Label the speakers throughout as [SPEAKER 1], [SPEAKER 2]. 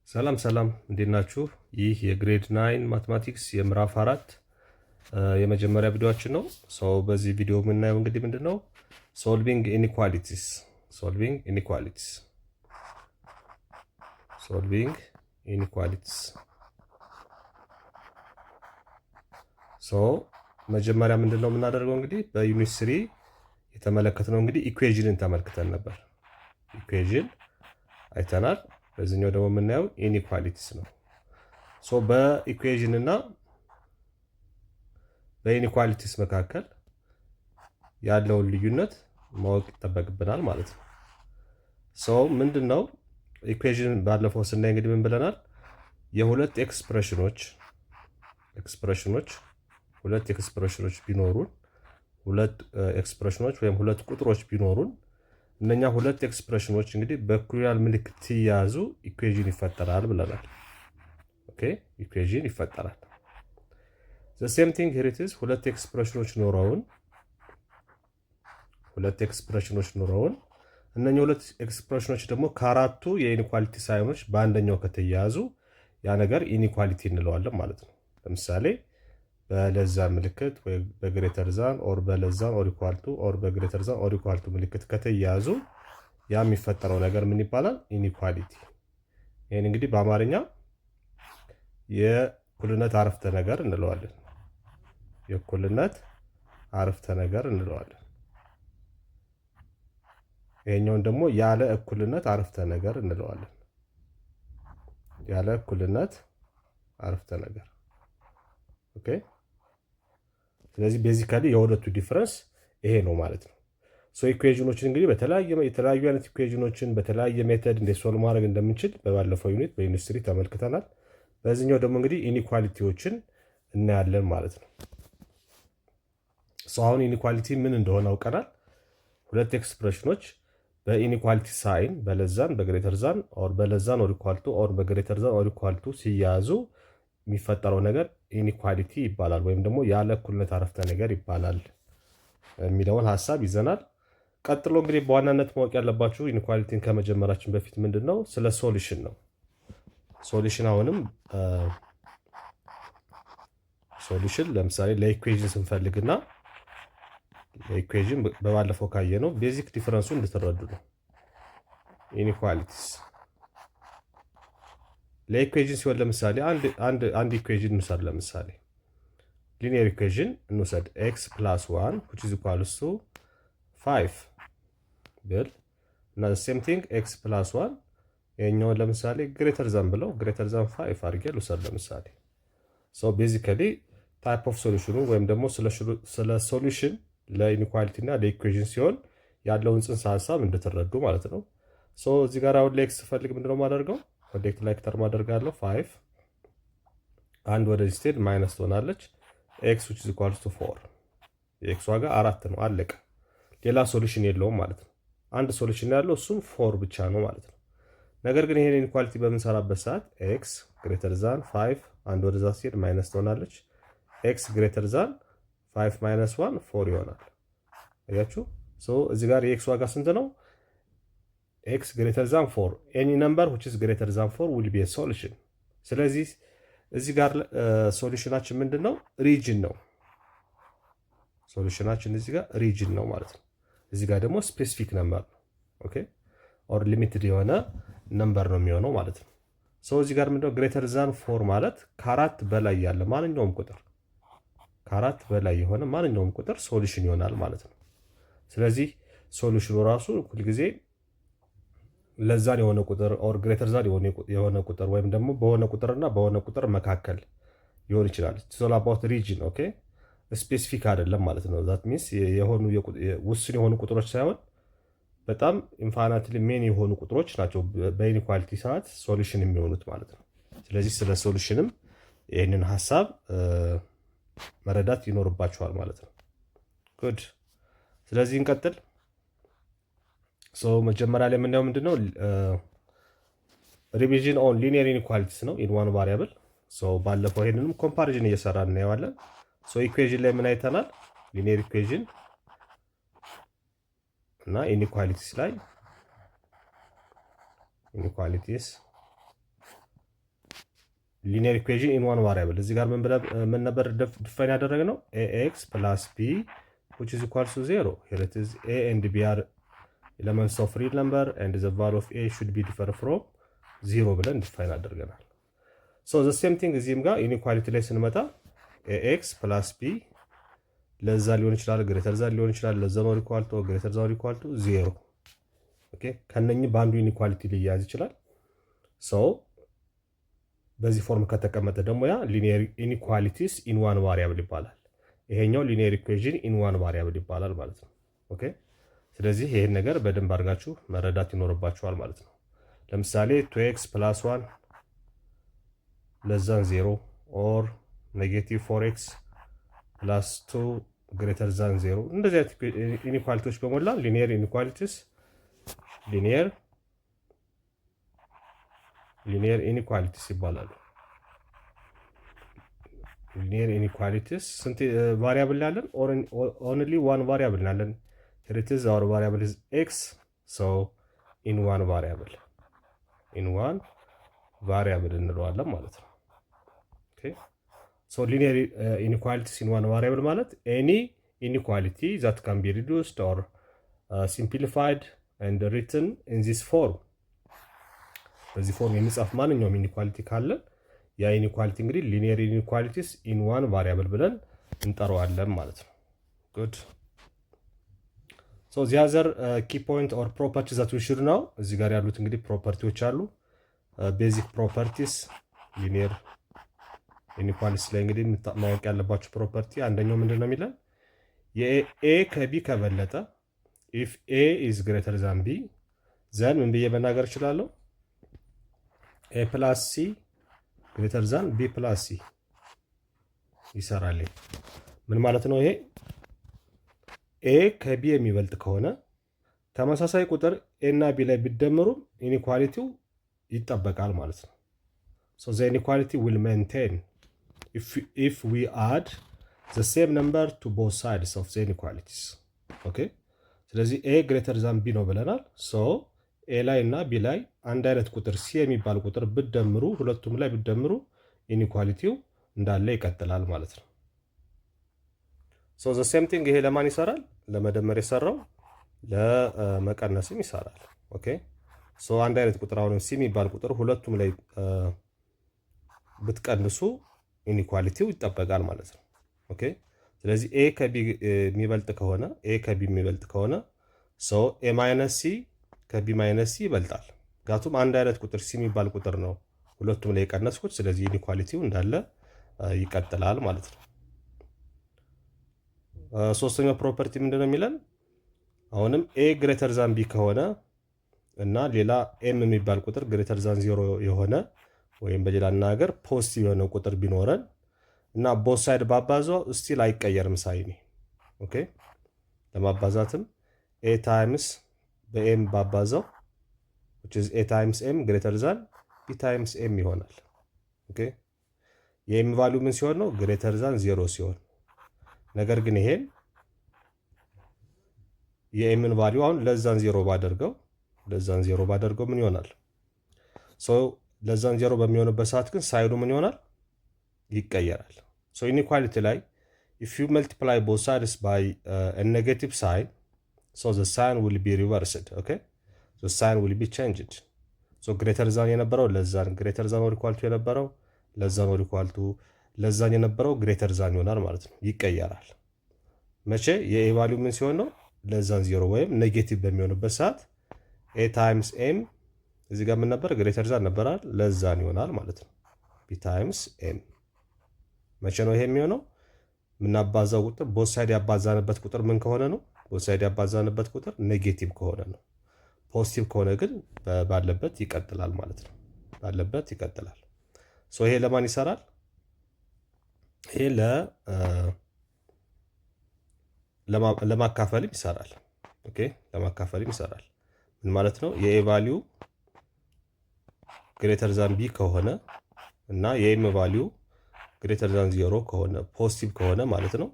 [SPEAKER 1] ሰላም ሰላም እንዴት ናችሁ? ይህ የግሬድ 9 ማትማቲክስ የምዕራፍ 4 የመጀመሪያ ቪዲዮአችን ነው። በዚህ ቪዲዮ የምናየው እንግዲህ ምንድነው ሶልቪንግ ኢኒኳሊቲስ ሶልቪንግ ኢኒኳሊቲስ መጀመሪያ ምንድነው የምናደርገው እንግዲህ በዩኒት 3 የተመለከትነው እንግዲህ ኢኩዌዥንን ተመልክተን ነበር። ኢኩዌዥን አይተናል። በዚህኛው ደግሞ የምናየው ኢኒኳሊቲስ ነው። በኢኩዌዥን እና በኢኒኳሊቲስ መካከል ያለውን ልዩነት ማወቅ ይጠበቅብናል ማለት ነው። ምንድነው ኢኩዌዥን ባለፈው ስናይ እንግዲህ ምን ብለናል? የሁለት ኤክስፕሬሽኖች ሁለት ኤክስፕሬሽኖች ቢኖሩን ሁለት ኤክስፕሬሽኖች ወይም ሁለት ቁጥሮች ቢኖሩን እነኛ ሁለት ኤክስፕሬሽኖች እንግዲህ በኢኩዋል ምልክት ሲያዙ ኢኩዌዥን ይፈጠራል ብለናል። ኦኬ ኢኩዌዥን ይፈጠራል። the same thing here it is ሁለት ኤክስፕሬሽኖች ኖረውን እነኛ ሁለት ኤክስፕሬሽኖች ደግሞ ከአራቱ የኢኒኳሊቲ ሳይኖች በአንደኛው ከተያዙ ያ ነገር ኢኒኳሊቲ እንለዋለን ማለት ነው። ለምሳሌ በለዛን ምልክት ወይ በግሬተር ዛን ኦር በለዛን ኦር ኢኳል ቱ ኦር በግሬተር ዛን ኦር ኢኳል ቱ ምልክት ከተያዙ ያ የሚፈጠረው ነገር ምን ይባላል? ኢኒኳሊቲ። ይሄን እንግዲህ በአማርኛ የእኩልነት አረፍተ ነገር እንለዋለን። ይሄኛውን ደግሞ ያለ እኩልነት አረፍተ ነገር እንለዋለን። ኦኬ። ስለዚህ ቤዚካሊ የሁለቱ ዲፈረንስ ይሄ ነው ማለት ነው። ኢኩዌዥኖችን እንግዲህ የተለያዩ አይነት ኢኩዌዥኖችን በተለያየ ሜተድ እንዴት ሶልቭ ማድረግ እንደምንችል በባለፈው ዩኒት በዩኒት 3 ተመልክተናል። በዚህኛው ደግሞ እንግዲህ ኢኒኳሊቲዎችን እናያለን ማለት ነው። አሁን ኢኒኳሊቲ ምን እንደሆነ አውቀናል። ሁለት ኤክስፕሬሽኖች በኢኒኳሊቲ ሳይን በለዛን በግሬተር ዛን ኦር በለዛን ኦር ኢኳል ቱ ኦር በግሬተር ዛን ኦር ኢኳል ቱ ሲያዙ የሚፈጠረው ነገር ኢኒኳሊቲ ይባላል፣ ወይም ደግሞ ያለ እኩልነት አረፍተ ነገር ይባላል የሚለውን ሐሳብ ይዘናል። ቀጥሎ እንግዲህ በዋናነት ማወቅ ያለባችሁ ኢኒኳሊቲን ከመጀመራችን በፊት ምንድነው ስለ ሶሉሽን ነው። አሁንም ሶሉሽን ለምሳሌ ለኢኩዌዥን ስንፈልግና ለኢኩዌዥን በባለፈው ካየነው ቤዚክ ዲፈረንሱን እንድትረዱ ነው። ኢኒኳሊቲስ ለኢኩዌዥን ሲሆን ለምሳሌ አንድ ኢኩዌዥን እንውሰድ። ለምሳሌ ሊኒየር ኢኩዌዥን እንውሰድ x + 1 which is equals to 5 ብል እና the same thing x + 1 የኛውን ለምሳሌ ግሬተር ዛን ብለው ግሬተር ዛን 5 አድርጌ ልውሰድ ለምሳሌ። ቤዚካሊ ታይፕ ኦፍ ሶሉሽኑ ወይም ደግሞ ስለ ሶሉሽን ለኢኒኳሊቲ እና ለኢኩዌዥን ሲሆን ያለውን ጽንሰ ሐሳብ እንድትረዱ ማለት ነው። እዚህ ጋር አሁን ለኤክስ ፈልግ ምንድነው ማደርገው? ኮንቴክት ላይ ተርም አደርጋለሁ 5 አንድ ወደዚህ ስትሄድ ማይነስ ትሆናለች። x which is equals to 4 የኤክስ ዋጋ 4 ነው። አለቀ። ሌላ ሶሉሽን የለውም ማለት ነው። አንድ ሶሉሽን ያለው እሱም 4 ብቻ ነው ማለት ነው። ነገር ግን ይሄን ኢኒኳሊቲ በምንሰራበት ሰዓት x greater than 5 አንድ ወደዛ ስትሄድ ማይነስ ትሆናለች። x greater than 5 minus 1 4 ይሆናል። አያችሁ? እዚህ ጋር የኤክስ ዋጋ ስንት ነው? x greater than 4 any number which is greater than 4 will be a solution። ስለዚህ እዚህ ጋር ሶሉሽናችን ምንድነው? ሪጅን ነው። ሶሉሽናችን እዚህ ጋር ሪጅን ነው ማለት ነው። እዚህ ጋር ደግሞ ስፔሲፊክ ነምበር ነው። ኦኬ ኦር ሊሚትድ የሆነ ነምበር ነው የሚሆነው ማለት ነው። እዚህ ጋር ምንድነው? ግሬተር ዛን 4 ማለት ከአራት በላይ ያለ ማንኛውም ቁጥር ሶሉሽን ይሆናል ማለት ነው። ስለዚህ ሶሉሽኑ ራሱ ሁልጊዜ ለዛን የሆነ ቁጥር ኦር ግሬተር ዛን የሆነ ቁጥር ወይም ደግሞ በሆነ ቁጥርና በሆነ ቁጥር መካከል ሊሆን ይችላል። ሶል አባውት ሪጅን ኦኬ ስፔሲፊክ አይደለም ማለት ነው። ዛት ሚንስ ውስን የሆኑ ቁጥሮች ሳይሆን በጣም ኢንፋይናይትሊ ሜኒ የሆኑ ቁጥሮች ናቸው በኢኒኳሊቲ ሰዓት ሶሉሽን የሚሆኑት ማለት ነው። ስለዚህ ስለ ሶሉሽንም ይህንን ሐሳብ መረዳት ይኖርባችኋል ማለት ነው። ጉድ። ስለዚህ እንቀጥል። መጀመሪያ ላይ የምናየው ምንድነው? ሪቪዥን ኦን ሊኒየር ኢኒኳሊቲስ ነው ኢን ዋን ቫሪያብል። ባለፈው ይሄንንም ኮምፓሪዥን እየሰራ እናየዋለን። ኢኩዌዥን ላይ ምን አይተናል? ሊኒየር ኢኩዌዥን እና ኢኒኳሊቲስ ላይ ኢኒኳሊቲስ ሊኒየር ኢኩዌዥን ኢን ዋን ቫሪያብል እዚህ ጋር ምን ነበር ዲፋይን ያደረግነው? ax plus b which is equals to 0. Here it is a and b are elements of real number and the value of a should be different from 0 ብለን ዲፋይን አድርገናል። so the same thing እዚህም ጋር ኢኒኳሊቲ ላይ ስንመጣ ax plus b ለዛ ሊሆን ይችላል፣ ግሬተር ዛን ሊሆን ይችላል፣ ለዛ ነው ኢኳል ቱ ግሬተር ዛን ኢኳል ቱ 0። ኦኬ ከነኚህ በአንዱ ኢኒኳሊቲ ሊያዝ ይችላል። so በዚህ ፎርም ከተቀመጠ ደግሞ ያ ሊኒየር ኢኒኳሊቲስ ኢን ዋን ቫሪያብል ይባላል። ይሄኛው ሊኒየር ኢኩዌዥን ኢን ዋን ቫሪያብል ይባላል ማለት ነው። ኦኬ ስለዚህ ይሄን ነገር በደንብ አድርጋችሁ መረዳት ይኖርባችኋል ማለት ነው። ለምሳሌ 2x + 1 ለዛን 0 ኦር ኔጌቲቭ 4x + 2 ግሬተር ዛን 0 እንደዚህ አይነት ኢኒኳሊቲዎች በሞላ ሊኒየር ኢኒኳሊቲስ ሊኒየር ኢኒኳሊቲስ ይባላሉ። ሊኒየር ኢኒኳሊቲስ ስንት ቫሪያብል ያለን? ኦንሊ ዋን ቫሪያብል ያለን። here it is our variable is x, so in one variable እንለዋለን ማለት ነው። ኦኬ so linear inequalities in one variable ማለት any inequality that can be reduced or simplified and written in this form በዚህ ፎርም የሚጻፍ ማንኛውም ኢኒኳሊቲ ካለ ያ ኢኒኳሊቲ እንግዲህ ሊኒየር ኢኒኳሊቲስ ኢን ዋን ቫሪያብል ብለን እንጠራዋለን ማለት ነው። ጉድ ሶ the other key point or properties that we should know እዚህ ጋር ያሉት እንግዲህ ፕሮፐርቲዎች አሉ። ቤዚክ ፕሮፐርቲስ ሊኒየር ኢኒኳሊቲስ ላይ እንግዲህ ማወቅ ያለባችሁ ፕሮፐርቲ አንደኛው ምንድን ነው የሚለን? የኤ ከቢ ከበለጠ if a is greater than b then ምን ብዬ መናገር እችላለሁ? a plus c greater than b plus c ይሰራል። ምን ማለት ነው ይሄ? a ከb የሚበልጥ ከሆነ ተመሳሳይ ቁጥር a እና b ላይ ቢደመሩ ኢኒኳሊቲው ይጠበቃል ማለት ነው። so the inequality will maintain if we add the same number to both sides of the inequalities. okay ስለዚህ a greater than b ነው ብለናል። so a ላይ እና b ላይ አንድ አይነት ቁጥር c የሚባል ቁጥር ብትደምሩ ሁለቱም ላይ ብትደምሩ ኢኒኳሊቲው እንዳለ ይቀጥላል ማለት ነው። so the same thing ይሄ ለማን ይሰራል? ለመደመር የሰራው ለመቀነስም ይሰራል። ኦኬ so አንድ አይነት ቁጥር አሁን c የሚባል ቁጥር ሁለቱም ላይ ብትቀንሱ ኢኒኳሊቲው ይጠበቃል ማለት ነው። ኦኬ ስለዚህ a ከb የሚበልጥ ከሆነ so a - c ከb - c ይበልጣል። ጋቱም አንድ አይነት ቁጥር c የሚባል ቁጥር ነው ሁለቱም ላይ የቀነስኩት፣ ስለዚህ ኢኒኳሊቲው እንዳለ ይቀጥላል ማለት ነው። ሶስተኛው ፕሮፐርቲ ምንድነው የሚለን? አሁንም a greater than b ከሆነ እና ሌላ m የሚባል ቁጥር greater than 0 የሆነ ወይም በሌላ አነጋገር ፖዚቲቭ የሆነ ቁጥር ቢኖረን እና ቦት ሳይድ ባባዛው ስቲል አይቀየርም ሳይኒ። ኦኬ ለማባዛትም a times በm ባባዛው which is a times m greater than b times m ይሆናል። ኦኬ የm ቫልዩ ምን ሲሆን ነው? greater than 0 ሲሆን። ነገር ግን ይሄን የmን ቫልዩ አሁን ለዛን 0 ባደርገው ምን ይሆናል? so ለዛን 0 በሚሆንበት ሰዓት ግን ሳይዱ ምን ይሆናል? ይቀየራል። so inequality ላይ if you multiply both sides by a negative sign so the sign will be reversed. okay the sign will be changed. so greater than የነበረው ለዛን greater than or equal to የነበረው ለዛን or equal to ለዛን የነበረው greater than ይሆናል ማለት ነው። ይቀየራል። መቼ? የa ቫልዩ ምን ሲሆን ነው? ለዛን 0 ወይም ኔጌቲቭ በሚሆንበት ሰዓት a times m እዚህ ጋር ምን ነበር? greater than ነበራል ለዛን ይሆናል ማለት ነው። b times m መቼ ነው ይሄ የሚሆነው? ምናባዛው ቁጥር ቦት ሳይድ ያባዛንበት ቁጥር ምን ከሆነ ነው? ቦት ሳይድ ያባዛንበት ቁጥር ኔጌቲቭ ከሆነ ነው። ፖዚቲቭ ከሆነ ግን ባለበት ይቀጥላል ማለት ነው። ባለበት ይቀጥላል። ሶ ይሄ ለማን ይሰራል? ይሄ ለማካፈልም ይሰራል። ኦኬ ለማካፈልም ይሰራል። ምን ማለት ነው? የኤ ቫልዩ ግሬተር ዛን ቢ ከሆነ እና የኤም ቫልዩ ግሬተር ዛን 0 ከሆነ ፖዚቲቭ ከሆነ ማለት ነው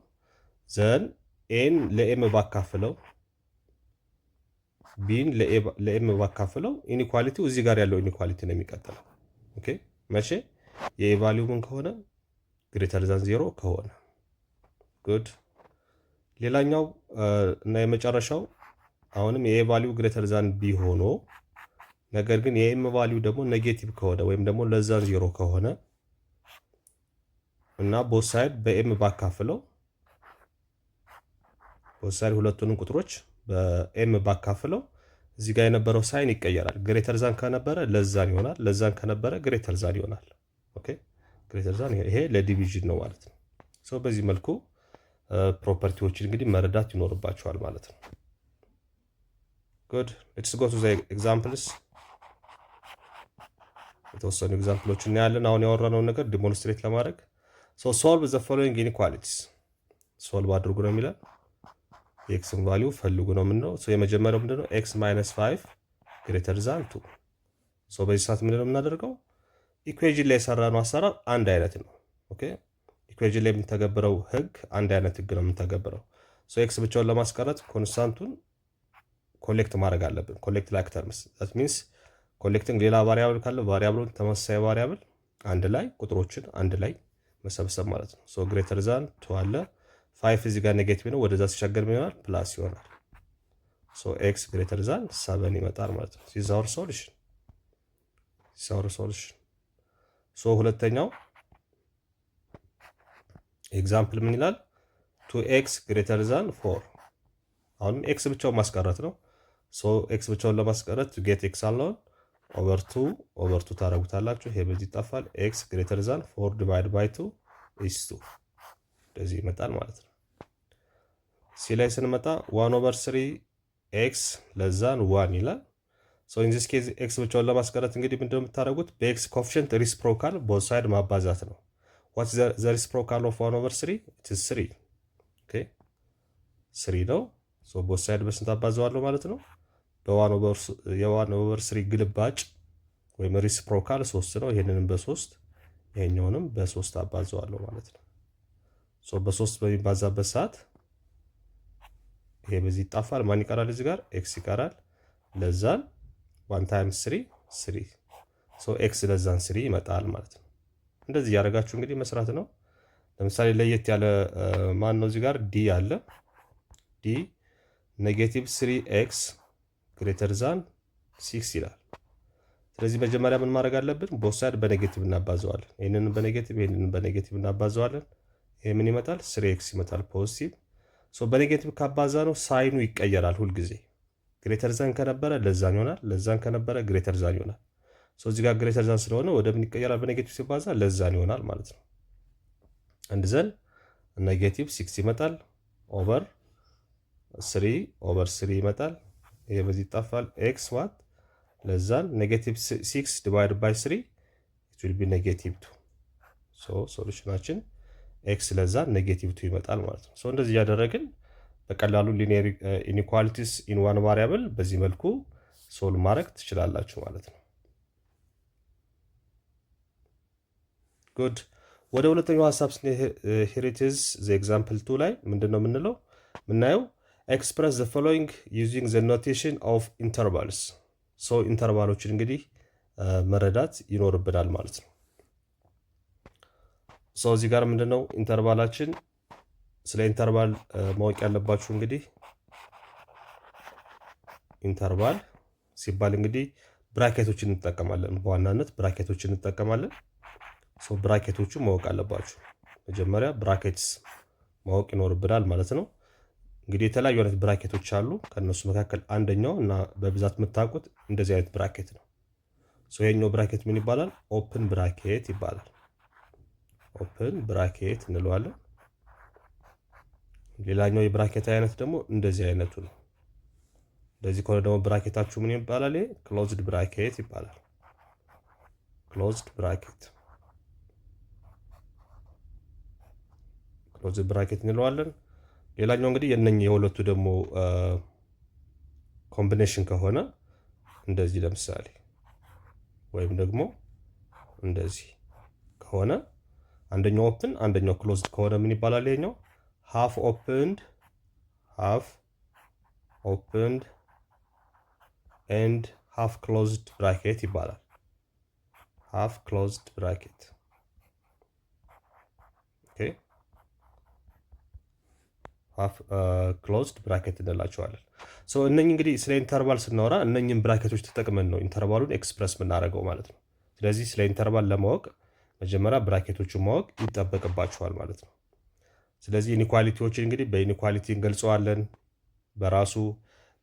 [SPEAKER 1] ዘን ኤን ለኤም ባካፍለው ቢን ለኤም ባካፍለው ኢኒኳሊቲው እዚህ ጋር ያለው ኢኒኳሊቲ ነው የሚቀጥለው። ኦኬ መቼ? የኤ ቫሊዩ ምን ከሆነ ግሬተር ዛን 0 ከሆነ ጉድ። ሌላኛው እና የመጨረሻው አሁንም የኤ ቫሊዩ ግሬተር ዛን ቢ ሆኖ ነገር ግን የኤም ቫሊዩ ደግሞ ኔጌቲቭ ከሆነ ወይም ደግሞ ለዛን 0 ከሆነ እና ቦት ሳይድ በኤም ባካፍለው ቦት ሳይድ ሁለቱንም ቁጥሮች በኤም ባካፍለው እዚህ ጋር የነበረው ሳይን ይቀየራል። ግሬተር ዛን ከነበረ ለዛን ይሆናል፣ ለዛን ከነበረ ግሬተር ዛን ይሆናል። ኦኬ ግሬተር ዛን ይሄ ለዲቪዥን ነው ማለት ነው። ሶ በዚህ መልኩ ፕሮፐርቲዎችን እንግዲህ መረዳት ይኖርባቸዋል ማለት ነው። ጉድ ሌትስ ጎ ቱ ዘ ኤግዛምፕልስ። የተወሰኑ ኤግዛምፕሎች እናያለን አሁን ያወራነውን ነገር ዲሞንስትሬት ለማድረግ። ሶ ሶልቭ ዘ ፎሎዊንግ ኢኒኳሊቲስ፣ ሶልቭ አድርጉ ነው የሚለን። የኤክስን ቫሊዩ ፈልጉ ነው የምንለው። ሶ የመጀመሪያው ምንድነው ኤክስ ማይነስ 5 ግሬተር ዛን 2። ሶ በዚህ ሰዓት ምንድነው የምናደርገው? ኢኩዌዥን ላይ የሰራነው አሰራር አንድ አይነት ነው። ኦኬ ኢኩዌዥን ላይ የምንተገብረው ህግ አንድ አይነት ህግ ነው የምንተገብረው። ሶ ኤክስ ብቻውን ለማስቀረት ኮንስታንቱን ኮሌክት ማድረግ አለብን። ኮሌክት ላይክ ተርምስ ዛት ሚንስ ኮሌክቲንግ ሌላ ቫሪያብል ካለ ቫሪያብሉን ተመሳሳይ ቫሪያብል አንድ ላይ ቁጥሮችን አንድ ላይ መሰብሰብ ማለት ነው። ሶ ግሬተር ዛን 2 አለ 5 እዚህ ጋር ኔጌቲቭ ነው፣ ወደዛ ሲሻገር ምን ይሆናል? ፕላስ ይሆናል። ሶ ኤክስ ግሬተር ዛን 7 ይመጣል ማለት ነው። ዚስ አወር ሶሉሽን ሶ ሁለተኛው ኤግዛምፕል ምን ይላል? 2x ግሬተር ዛን 4። አሁንም ኤክስ ብቻውን ማስቀረት ነው። ሶ ኤክስ ብቻውን ለማስቀረት ቱ ጌት ኤክስ አለውን ኦቨር 2 ታረጉታላችሁ። ይሄ በዚህ ይጣፋል። ኤክስ ግሬተር ዛን 4 ዲቫይድ ባይ 2 ኢስ 2 እንደዚህ ይመጣል ማለት ነው። ሲ ላይ ስንመጣ 1 ኦቨር 3 ኤክስ ለዛን 1 ይላል። ሶ ኢን ዚስ ኬዝ ኤክስ ብቻውን ለማስቀረት እንግዲህ ምንድነው የምታደርጉት? በኤክስ ኮፊሽንት ሪስፕሮካል ቦዝ ሳይድ ማባዛት ነው። ዋት ኢዝ ዘ ሪስፕሮካል ኦፍ 1 ኦቨር 3? ኢት ኢዝ 3። ኦኬ 3 ነው። ሶ ቦዝ ሳይድ በስንት አባዛዋለሁ ማለት ነው? የዋን ኦቨር 3 ግልባጭ ወይም ሪስፕሮካል 3 ነው። ይሄንንም በ3 ይሄኛውንም በ3 አባዛዋለሁ ማለት ነው። ሶ በ3 በሚባዛበት ሰዓት ይሄ በዚህ ይጣፋል። ማን ይቀራል? እዚህ ጋር ኤክስ ይቀራል። ለዛን 1 ታይምስ 3 ሶ ኤክስ ለዛን 3 ይመጣል ማለት ነው። እንደዚህ ያደረጋችሁ እንግዲህ መስራት ነው። ለምሳሌ ለየት ያለ ማን ነው? እዚህ ጋር ዲ አለ። ዲ ኔጌቲቭ 3x ግሬተር ዛን 6 ይላል። ስለዚህ መጀመሪያ ምን ማድረግ አለብን? ቦት ሳይድ በኔጌቲቭ እናባዘዋለን። ይሄንን በኔጌቲቭ እናባዘዋለን። ይሄ ምን ይመጣል? 3x ይመጣል ፖዚቲቭ። ሶ በኔጌቲቭ ካባዛ ነው ሳይኑ ይቀየራል ሁልጊዜ። ግሬተር ዛን ከነበረ ለዛን ይሆናል፣ ለዛን ከነበረ ግሬተር ዛን ይሆናል። ሶ እዚህ ጋር ግሬተር ዛን ስለሆነ ወደ ምን ይቀየራል? በኔጌቲቭ ሲባዛ ለዛን ይሆናል ማለት ነው። አንድ ዘን ኔጌቲቭ 6 ይመጣል ኦቨር 3 ይመጣል። ይሄ በዚህ ይጣፋል። ኤክስ ዋት ለዛን ኔጌቲቭ 6 ዲቫይድ ባይ 3 ኢት ዊል ቢ ኔጌቲቭ 2። ሶ ሶሉሽናችን ኤክስ ለዛን ኔጌቲቭ 2 ይመጣል ማለት ነው። ሶ እንደዚህ ያደረግን በቀላሉ ሊኒየር ኢኒኳሊቲስ ኢን ዋን ቫሪያብል በዚህ መልኩ ሶልቭ ማድረግ ትችላላችሁ ማለት ነው። ጉድ ወደ ሁለተኛው ሐሳብ ሂር ኢት ኢዝ ዘ ኤግዛምፕል 2 ላይ ምንድነው የምንለው? ምናየው ኤክስፕረስ ዘ ፎሎዊንግ ዩዚንግ ዘ ኖቴሽን ኦፍ ኢንተርቫልስ። ሶ ኢንተርቫሎችን እንግዲህ መረዳት ይኖርብናል ማለት ነው። ሶ እዚህ ጋር ምንድነው ኢንተርቫላችን? ስለ ኢንተርቫል ማወቅ ያለባችሁ እንግዲህ ኢንተርቫል ሲባል እንግዲህ ብራኬቶችን እንጠቀማለን። በዋናነት ብራኬቶችን እንጠቀማለን። ሶ ብራኬቶቹ ማወቅ አለባችሁ። መጀመሪያ ብራኬትስ ማወቅ ይኖርብናል ማለት ነው። እንግዲህ የተለያዩ አይነት ብራኬቶች አሉ። ከነሱ መካከል አንደኛው እና በብዛት የምታውቁት እንደዚህ አይነት ብራኬት ነው። ሶ ይሄኛው ብራኬት ምን ይባላል? ኦፕን ብራኬት ይባላል። ኦፕን ብራኬት እንለዋለን። ሌላኛው የብራኬት አይነት ደግሞ እንደዚህ አይነቱ ነው። እንደዚህ ከሆነ ደግሞ ብራኬታችሁ ምን ይባላል? ክሎዝድ ብራኬት ይባላል። ክሎዝድ ብራኬት እንለዋለን። ሌላኛው እንግዲህ የነኚህ የሁለቱ ደግሞ ኮምቢኔሽን ከሆነ እንደዚህ ለምሳሌ ወይም ደግሞ እንደዚህ ከሆነ አንደኛው ኦፕን አንደኛው ክሎዝድ ከሆነ ምን ይባላል? ይሄኛው ሃፍ ኦፕንድ ኤንድ ሃፍ ክሎዝድ ብራኬት ይባላል። ሃፍ ክሎዝድ ብራኬት ኦኬ ሃፍ ክሎዝድ ብራኬት እንላቸዋለን። ሶ እነኚህ እንግዲህ ስለ ኢንተርቫል ስናወራ እነኚህን ብራኬቶች ተጠቅመን ነው ኢንተርቫሉን ኤክስፕረስ የምናደርገው ማለት ነው። ስለዚህ ስለ ኢንተርቫል ለማወቅ መጀመሪያ ብራኬቶቹን ማወቅ ይጠበቅባቸዋል ማለት ነው። ስለዚህ ኢኒኳሊቲዎችን እንግዲህ በኢኒኳሊቲ እንገልጸዋለን፣ በራሱ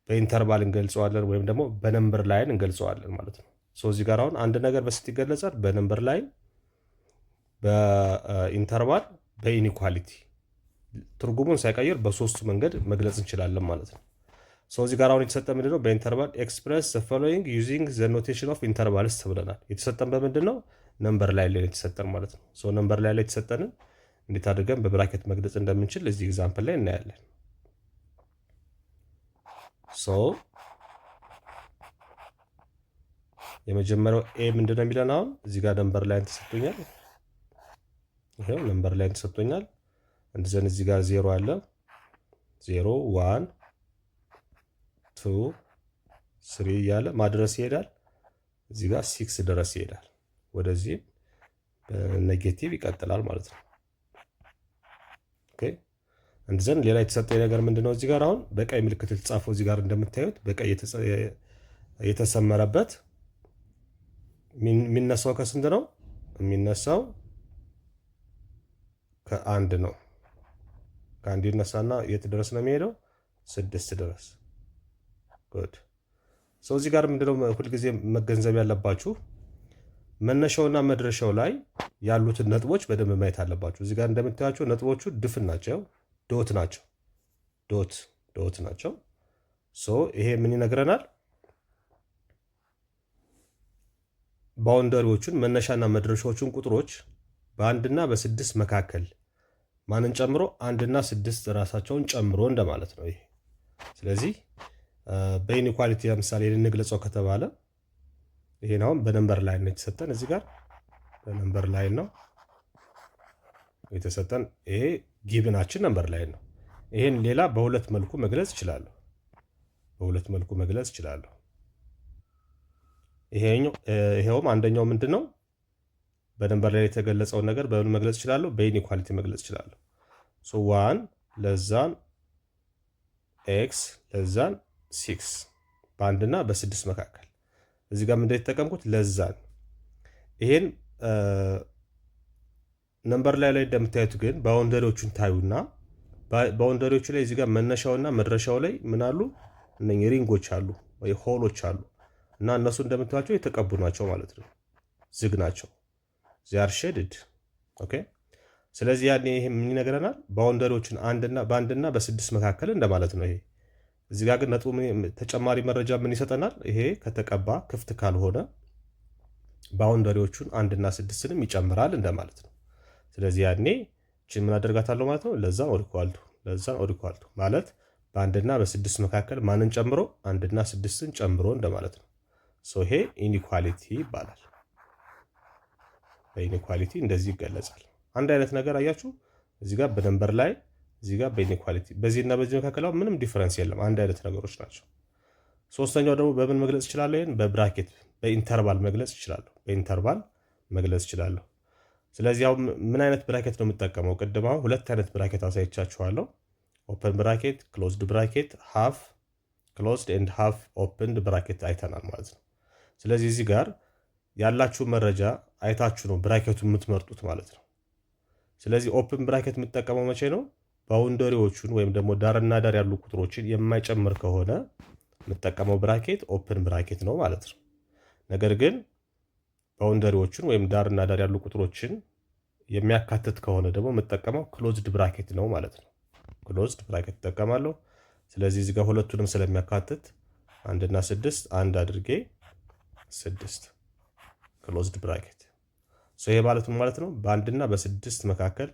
[SPEAKER 1] በኢንተርቫል እንገልጸዋለን፣ ወይም ደግሞ በነምበር ላይን እንገልጸዋለን ማለት ነው። ሶ እዚህ ጋር አሁን አንድ ነገር በስንት ይገለጻል? በነምበር ላይን፣ በኢንተርቫል፣ በኢኒኳሊቲ ትርጉሙን ሳይቀይር በሶስቱ መንገድ መግለጽ እንችላለን ማለት ነው። ሶ እዚህ ጋር አሁን የተሰጠ ምንድነው? በኢንተርቫል ኤክስፕረስ ዘ ፎሎዊንግ ዩዚንግ ዘ ኖቴሽን ኦፍ ኢንተርቫልስ ብለናል። የተሰጠን በምንድን ነው? ነምበር ላይ የተሰጠን ማለት ነው። ሶ ነምበር ላይ የተሰጠንን እንዴት አድርገን በብራኬት መግለጽ እንደምንችል እዚህ ኤግዛምፕል ላይ እናያለን። ሶ የመጀመሪያው ኤ ምንድነው የሚለን አሁን እዚህ ጋር ነምበር ላይ ተሰጥቶኛል። ይሄው ነምበር ላይ ተሰጥቶኛል። እንደዘን እዚህ ጋር 0 አለ 0 1 2 3 እያለ ማድረስ ይሄዳል። እዚህ ጋር 6 ድረስ ይሄዳል። ወደዚህ በኔጌቲቭ ይቀጥላል ማለት ነው። ኦኬ እንደዘን ሌላ የተሰጠኝ ነገር ምንድነው? እዚህ ጋር አሁን በቀይ ምልክት የተጻፈው እዚህ ጋር እንደምታዩት በቀይ የተሰመረበት የሚነሳው ከስንት ነው? የሚነሳው ከአንድ ነው። ከአንድ ይነሳና የት ድረስ ነው የሚሄደው? 6 ድረስ። ጉድ። ሰው እዚህ ጋር ምንድነው ሁልጊዜ መገንዘብ ያለባችሁ መነሻውና መድረሻው ላይ ያሉትን ነጥቦች በደንብ ማየት አለባችሁ። እዚህ ጋር እንደምታያቸው ነጥቦቹ ድፍን ናቸው፣ ዶት ናቸው፣ ዶት ናቸው። ሶ ይሄ ምን ይነግረናል? ባውንደሪዎቹን መነሻና መድረሻዎቹን ቁጥሮች በአንድና በ6 መካከል ማንን ጨምሮ? አንድና 6 ራሳቸውን ጨምሮ እንደማለት ነው ይሄ። ስለዚህ በኢኒኳሊቲ ለምሳሌ ልንግለጸው ከተባለ ይሄን አሁን በነምበር ላይን ነው የተሰጠን። እዚህ ጋር በነምበር ላይን ነው የተሰጠን። ይሄ ጊቭናችን ነምበር ላይን ነው። ይሄን ሌላ በሁለት መልኩ መግለጽ እችላለሁ። ይሄውም አንደኛው ምንድነው? በነምበር ላይ የተገለጸውን ነገር በምን መግለጽ እችላለሁ? በኢኒኳሊቲ መግለጽ እችላለሁ። ሶ 1 ለዛን ኤክስ ለዛን 6 በአንድና በ6 መካከል እዚህ ጋር ምንድነው የተጠቀምኩት? ለዛን። ይሄን ነምበር ላይ እንደምታዩት ግን ባውንደሪዎቹን ታዩና ባውንደሪዎቹ ላይ እዚህ ጋር መነሻውና መድረሻው ላይ ምን አሉ? እነኚህ ሪንጎች አሉ ወይ ሆሎች አሉ እና እነሱ እንደምታዩቸው የተቀቡ ናቸው ማለት ነው። ዝግ ናቸው። ዚያር ሼድድ። ኦኬ። ስለዚህ ያኔ ይሄ ምን ይነግረናል? ባውንደሪዎችን በአንድና በ6 መካከል እንደማለት ነው። ይሄ እዚህ ጋር ግን ነጥቡ ተጨማሪ መረጃ ምን ይሰጠናል? ይሄ ከተቀባ ክፍት ካልሆነ ባውንደሪዎቹን 1 እና 6ንም ይጨምራል እንደማለት ነው። ስለዚህ ያኔ እቺን ምን አደርጋታለሁ ማለት ነው? ለዛን ኦሪኳልቱ ማለት በ1 እና በ6 መካከል ማንን ጨምሮ? 1 እና 6ን ጨምሮ እንደማለት ነው። ሶ ይሄ ኢኒኳሊቲ ይባላል። በኢኒኳሊቲ እንደዚህ ይገለጻል። አንድ አይነት ነገር አያችሁ፣ እዚህ ጋር በነምበር ላይ እዚህ ጋር በኢኒኳሊቲ በዚህና በዚህ መካከል ምንም ዲፈረንስ የለም፣ አንድ አይነት ነገሮች ናቸው። ሶስተኛው ደግሞ በምን መግለጽ እችላለሁ? ይሄን በብራኬት በኢንተርቫል መግለጽ እችላለሁ። ስለዚህ አሁን ምን አይነት ብራኬት ነው የምጠቀመው? ቅድም አሁን 2 አይነት ብራኬት አሳይቻችኋለሁ። ኦፕን ብራኬት፣ ክሎዝድ ብራኬት፣ ሃፍ ክሎዝድ ኤንድ ሃፍ ኦፕንድ ብራኬት አይተናል ማለት ነው። ስለዚህ እዚህ ጋር ያላችሁ መረጃ አይታችሁ ነው ብራኬቱን የምትመርጡት ማለት ነው። ስለዚህ ኦፕን ብራኬት የምትጠቀመው መቼ ነው? ባውንደሪዎቹን ወይም ደግሞ ዳርና ዳር ያሉ ቁጥሮችን የማይጨምር ከሆነ የምትጠቀመው ብራኬት ኦፕን ብራኬት ነው ማለት ነው። ነገር ግን ባውንደሪዎቹን ወይም ዳርና ዳር ያሉ ቁጥሮችን የሚያካትት ከሆነ ደግሞ የምትጠቀመው ክሎዝድ ብራኬት ነው ማለት ነው። ክሎዝድ ብራኬት እጠቀማለሁ። ስለዚህ እዚህ ጋር ሁለቱንም ስለሚያካትት 1 እና 6 አንድ አድርጌ 6 ክሎዝድ ብራኬት። ሶ ይሄ ማለት ምን ማለት ነው? በ1 እና በ6 መካከል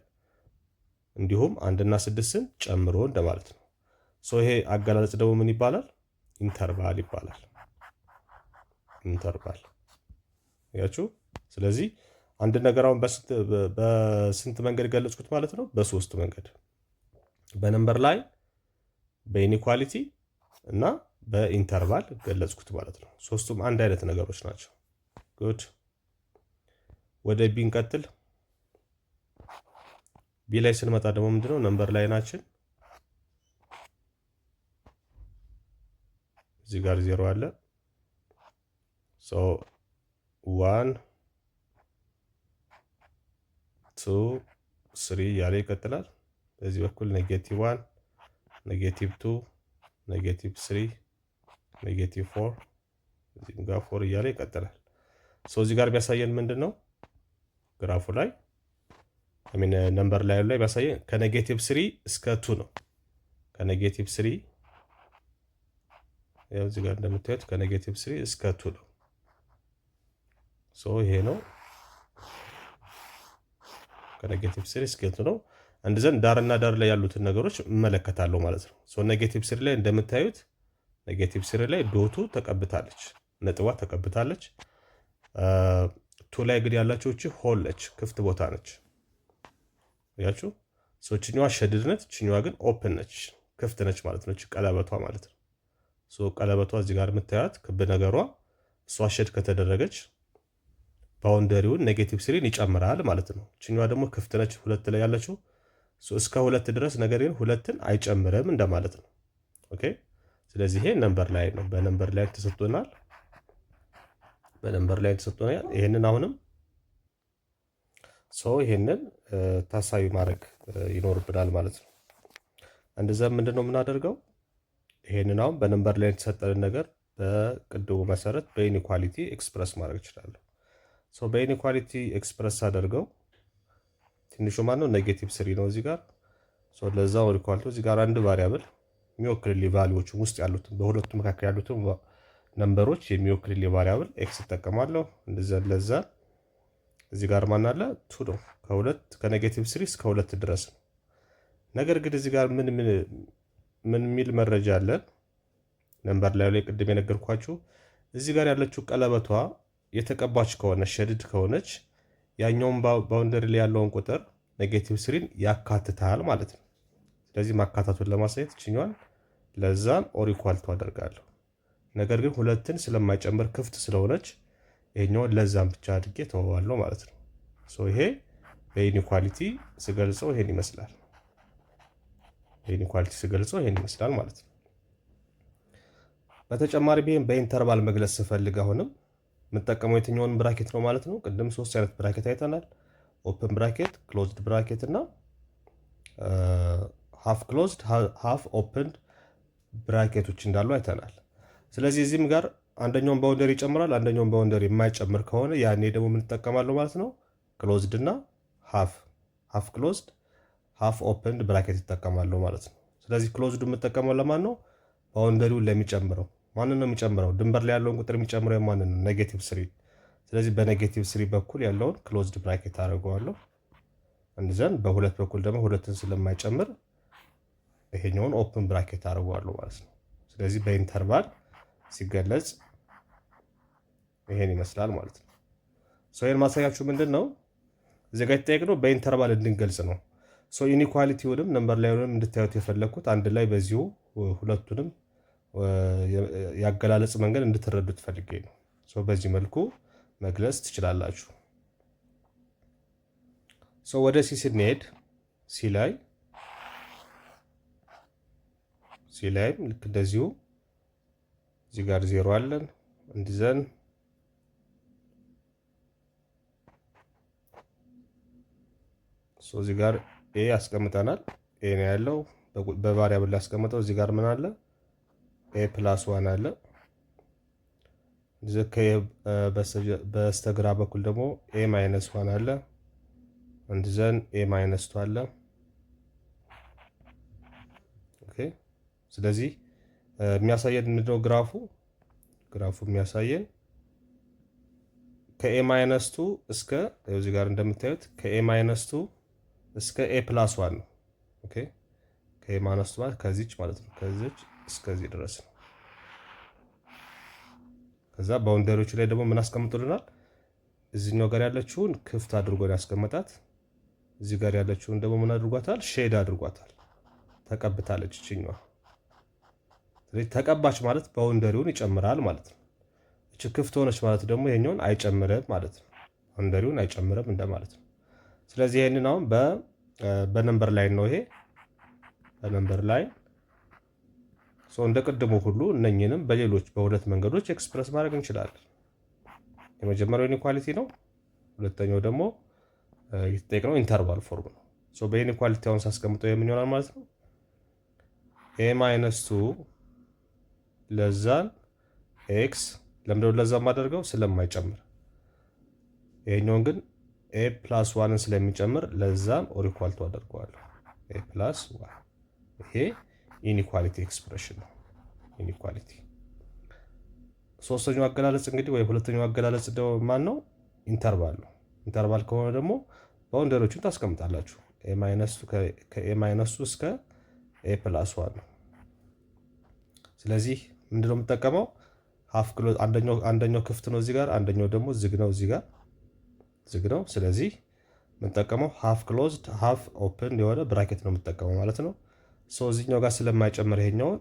[SPEAKER 1] እንዲሁም 1 እና 6ን ጨምሮ እንደማለት ነው። ሶ ይሄ አገላለጽ ደግሞ ምን ይባላል? ኢንተርቫል ይባላል። ኢንተርቫል ያችሁ። ስለዚህ አንድ ነገር አሁን በስንት መንገድ ገለጽኩት ማለት ነው? በ3 መንገድ፣ በነምበር ላይ፣ በኢኒኳሊቲ እና በኢንተርቫል ገለጽኩት ማለት ነው። ሶስቱም አንድ አይነት ነገሮች ናቸው። ጉድ። ወደ ቢ እንቀጥል። ቢ ላይ ስንመጣ ደግሞ ምንድነው ነምበር ላይናችን እዚህ ጋር 0 አለ። ሶ 1 2 3 እያለ ይቀጥላል። በዚህ በኩል -1 -2 -3 -4 እዚህ ጋር 4 እያለ ይቀጥላል። ሶ እዚህ ጋር ቢያሳየን ምንድነው ግራፉ ላይ ነምበር ላይ ቢያሳየን ከ-3 እስከ 2 ነው። ከ-3 ያው እዚህ ጋር እንደምታዩት ከ-3 እስከ 2 ነው። ሶ ይሄ ነው ከ-3 እስከ 2 ነው። እንደዘን ዳርና ዳር ላይ ያሉትን ነገሮች እመለከታለሁ ማለት ነው። ሶ -3 ላይ እንደምታዩት -3 ላይ ዶቱ ተቀብታለች፣ ነጥቧ ተቀብታለች። 2 ላይ ግን ያላችሁ እቺ ሆል ነች፣ ክፍት ቦታ ነች። ያችሁ ሶ እቺኛዋ ሸድድ ነች፣ እቺኛዋ ግን ኦፕን ነች፣ ክፍት ነች ማለት ነው። እቺ ቀለበቷ ማለት ነው። ሶ ቀለበቷ እዚህ ጋር የምታያት ክብ ነገሯ እሷ ሸድ ከተደረገች ባውንደሪውን -3 ይጨምራል ማለት ነው። እቺኛዋ ደግሞ ክፍት ነች፣ 2 ላይ ያለችው እስከ 2 ድረስ፣ ነገር ግን 2ን አይጨምርም እንደማለት ነው። ኦኬ። ስለዚህ ይሄ ነምበር ላይ ነው፣ በነምበር ላይ ተሰጥቶናል፣ በነምበር ላይ ተሰጥቶናል። ይሄንን አሁንም ይሄንን ታሳቢ ማድረግ ይኖርብናል ማለት ነው። እንደዛ ምንድነው የምናደርገው? ይሄንን አሁን በነምበር ላይ የተሰጠንን ነገር በቅድሙ መሰረት በኢኒኳሊቲ ኤክስፕረስ ማድረግ እችላለሁ። በኢኒኳሊቲ ኤክስፕረስ አደርገው ትንሹ ማን ነው -3 ነው እዚህ ጋር። ለዛው ኢኳል ቱ እዚህ ጋር አንድ ቫሪያብል የሚወክልልኝ ቫልዩዎች ውስጥ ያሉትን በሁለቱ መካከል ያሉትን ነምበሮች የሚወክልልኝ ቫሪያብል ኤክስ እጠቀማለሁ። እንደዛ ለዛ እዚህ ጋር ማን አለ 2 ነው። ከ-3 እስከ 2 ድረስ ነው። ነገር ግን እዚህ ጋር ምን የሚል መረጃ አለ? ነምበር ላይ ቅድም የነገርኳችሁ እዚህ ጋር ያለችው ቀለበቷ የተቀባች ከሆነ ሸድድ ከሆነች ያኛውን ባውንደሪ ላይ ያለውን ቁጥር -3ን ያካትታል ማለት ነው። ስለዚህ ማካታቱን ለማሳየት እችኛዋን ለዛም ኦር ኢኳል ቱ አደርጋለሁ። ነገር ግን 2ን ስለማይጨምር ክፍት ስለሆነች ይሄኛውን ለዛም ብቻ አድርጌ ተወዋለሁ ማለት ነው። ይሄ በኢኒኳሊቲ ስገልጸው ይሄን ይመስላል። በኢኒኳሊቲ ስገልጸው ይሄን ይመስላል ማለት ነው። በተጨማሪ በኢንተርቫል መግለጽ ስፈልግ አሁንም የምጠቀመው የትኛውን ብራኬት ነው ማለት ነው። ቅድም 3 አይነት ብራኬት አይተናል። ኦፕን ብራኬት፣ ክሎዝድ ብራኬት እና ሃፍ ክሎዝድ ሃፍ ኦፕን ብራኬቶች እንዳሉ አይተናል። ስለዚህ እዚህም ጋር አንደኛውን ባውንደሪ ይጨምራል፣ አንደኛውን ባውንደሪ የማይጨምር ከሆነ ያኔ ደግሞ ምን እንጠቀማለሁ ማለት ነው? ክሎዝድ እና ሃፍ ክሎዝድ ሃፍ ኦፕን ብራኬት ይጠቀማለሁ ማለት ነው። ስለዚህ ክሎዝዱ የምጠቀመው ለማን ነው? ባውንደሪውን ለሚጨምረው። ማንን ነው የሚጨምረው? ድንበር ላይ ያለውን ቁጥር የሚጨምረው ማንን ነው? -3። ስለዚህ በ-3 በኩል ያለውን ክሎዝድ ብራኬት አደርገዋለሁ። እንደዘን በሁለት በኩል ደግሞ 2ን ስለማይጨምር ይሄኛውን ኦፕን ብራኬት አደርገዋለሁ ማለት ነው። ስለዚህ በኢንተርቫል ሲገለጽ ይሄን ይመስላል ማለት ነው። ይሄን ማሳያችሁ ምንድን ነው እዚህ ጋር የተጠየቅነው በኢንተርቫል እንድንገልጽ ነው። ኢኒኳሊቲውንም ነምበር ላይንም እንድታዩት የፈለግኩት አንድ ላይ በዚሁ ሁለቱንም ያገላለጽ መንገድ እንድትረዱት ፈልጌ ነው። በዚህ መልኩ መግለጽ ትችላላችሁ። ወደ ሲ ስንሄድ ሲ ላይም ልክ እንደዚሁ እዚህ ጋር 0 አለን። እንዲዘን እዚህ ጋር ኤ ያስቀምጠናል። ኤ ነው ያለው በቫሪያብል ላይ ያስቀምጠው። እዚህ ጋር ምን አለ? ኤ ፕላስ 1 አለ። በስተግራ በኩል ደግሞ ኤ ማይነስ 1 አለ። እንዲዘን ኤ ማይነስ 2 አለ። ኦኬ። ስለዚህ የሚያሳየን ምንድነው? ግራፉ የሚያሳየን ከኤ ማይነስ 2 እስከ እዚህ ጋር እንደምታዩት ከኤ ማይነስ 2 እስከ ኤ ፕላስ 1 ነው። ኦኬ። ከኤ ማይነስ 2 ከዚች ማለት ነው፣ ከዚች እስከዚህ ድረስ ነው። ከዛ ባውንደሪዎቹ ላይ ደግሞ ምን አስቀምጡልናል? እዚህኛው ጋር ያለችውን ክፍት አድርጎን ያስቀመጣት፣ እዚህ ጋር ያለችውን ደግሞ ምን አድርጓታል? ሼድ አድርጓታል። ተቀብታለች እቺኛዋ። ስለዚህ ተቀባች ማለት ባውንደሪውን ይጨምራል ማለት ነው። እቺ ክፍት ሆነች ማለት ደግሞ ይሄኛውን አይጨምርም ማለት ነው። ባውንደሪውን አይጨምርም እንደማለት ነው። ስለዚህ ይሄንን አሁን በነምበር ላይን ነው ይሄ በነምበር ላይን። እንደ ቅድሙ ሁሉ እነኝንም በሌሎች በሁለት መንገዶች ኤክስፕረስ ማድረግ እንችላለን። የመጀመሪያው ኢኒኳሊቲ ነው። ሁለተኛው ደግሞ የተጠየቅነው ኢንተርቫል ፎርም ነው። በኢኒኳሊቲ አሁን ሳስቀምጠው የምን ይሆናል ማለት ነው? ኤ ማይነስ 2 ለዛን ኤክስ ለምንድነው ለዛ የማደርገው? ስለማይጨምር። ይሄኛውን ግን ኤ ፕላስ ዋንን ስለሚጨምር ለዛን ኦር ኢኳል ቱ አደርገዋለሁ። ኤ ፕላስ ዋን። ይሄ ኢኒኳሊቲ ኤክስፕሬሽን ነው። ኢኒኳሊቲ። ሶስተኛው አገላለጽ እንግዲህ ወይ ሁለተኛው አገላለጽ ደግሞ ማን ነው? ኢንተርቫል ነው። ኢንተርቫል ከሆነ ደግሞ ባውንደሪዎቹን ታስቀምጣላችሁ። ከኤ ማይነስ እስከ ኤ ፕላስ ዋን ነው። ስለዚህ ምንድነው የምጠቀመው? ሃፍ ክሎዝ አንደኛው ክፍት ነው እዚህ ጋር፣ አንደኛው ደግሞ ዝግ ነው እዚህ ጋር ዝግ ነው። ስለዚህ የምንጠቀመው ሃፍ ክሎዝድ ሃፍ ኦፕን የሆነ ብራኬት ነው የምጠቀመው ማለት ነው። እዚህኛው ጋር ስለማይጨምር ይሄኛውን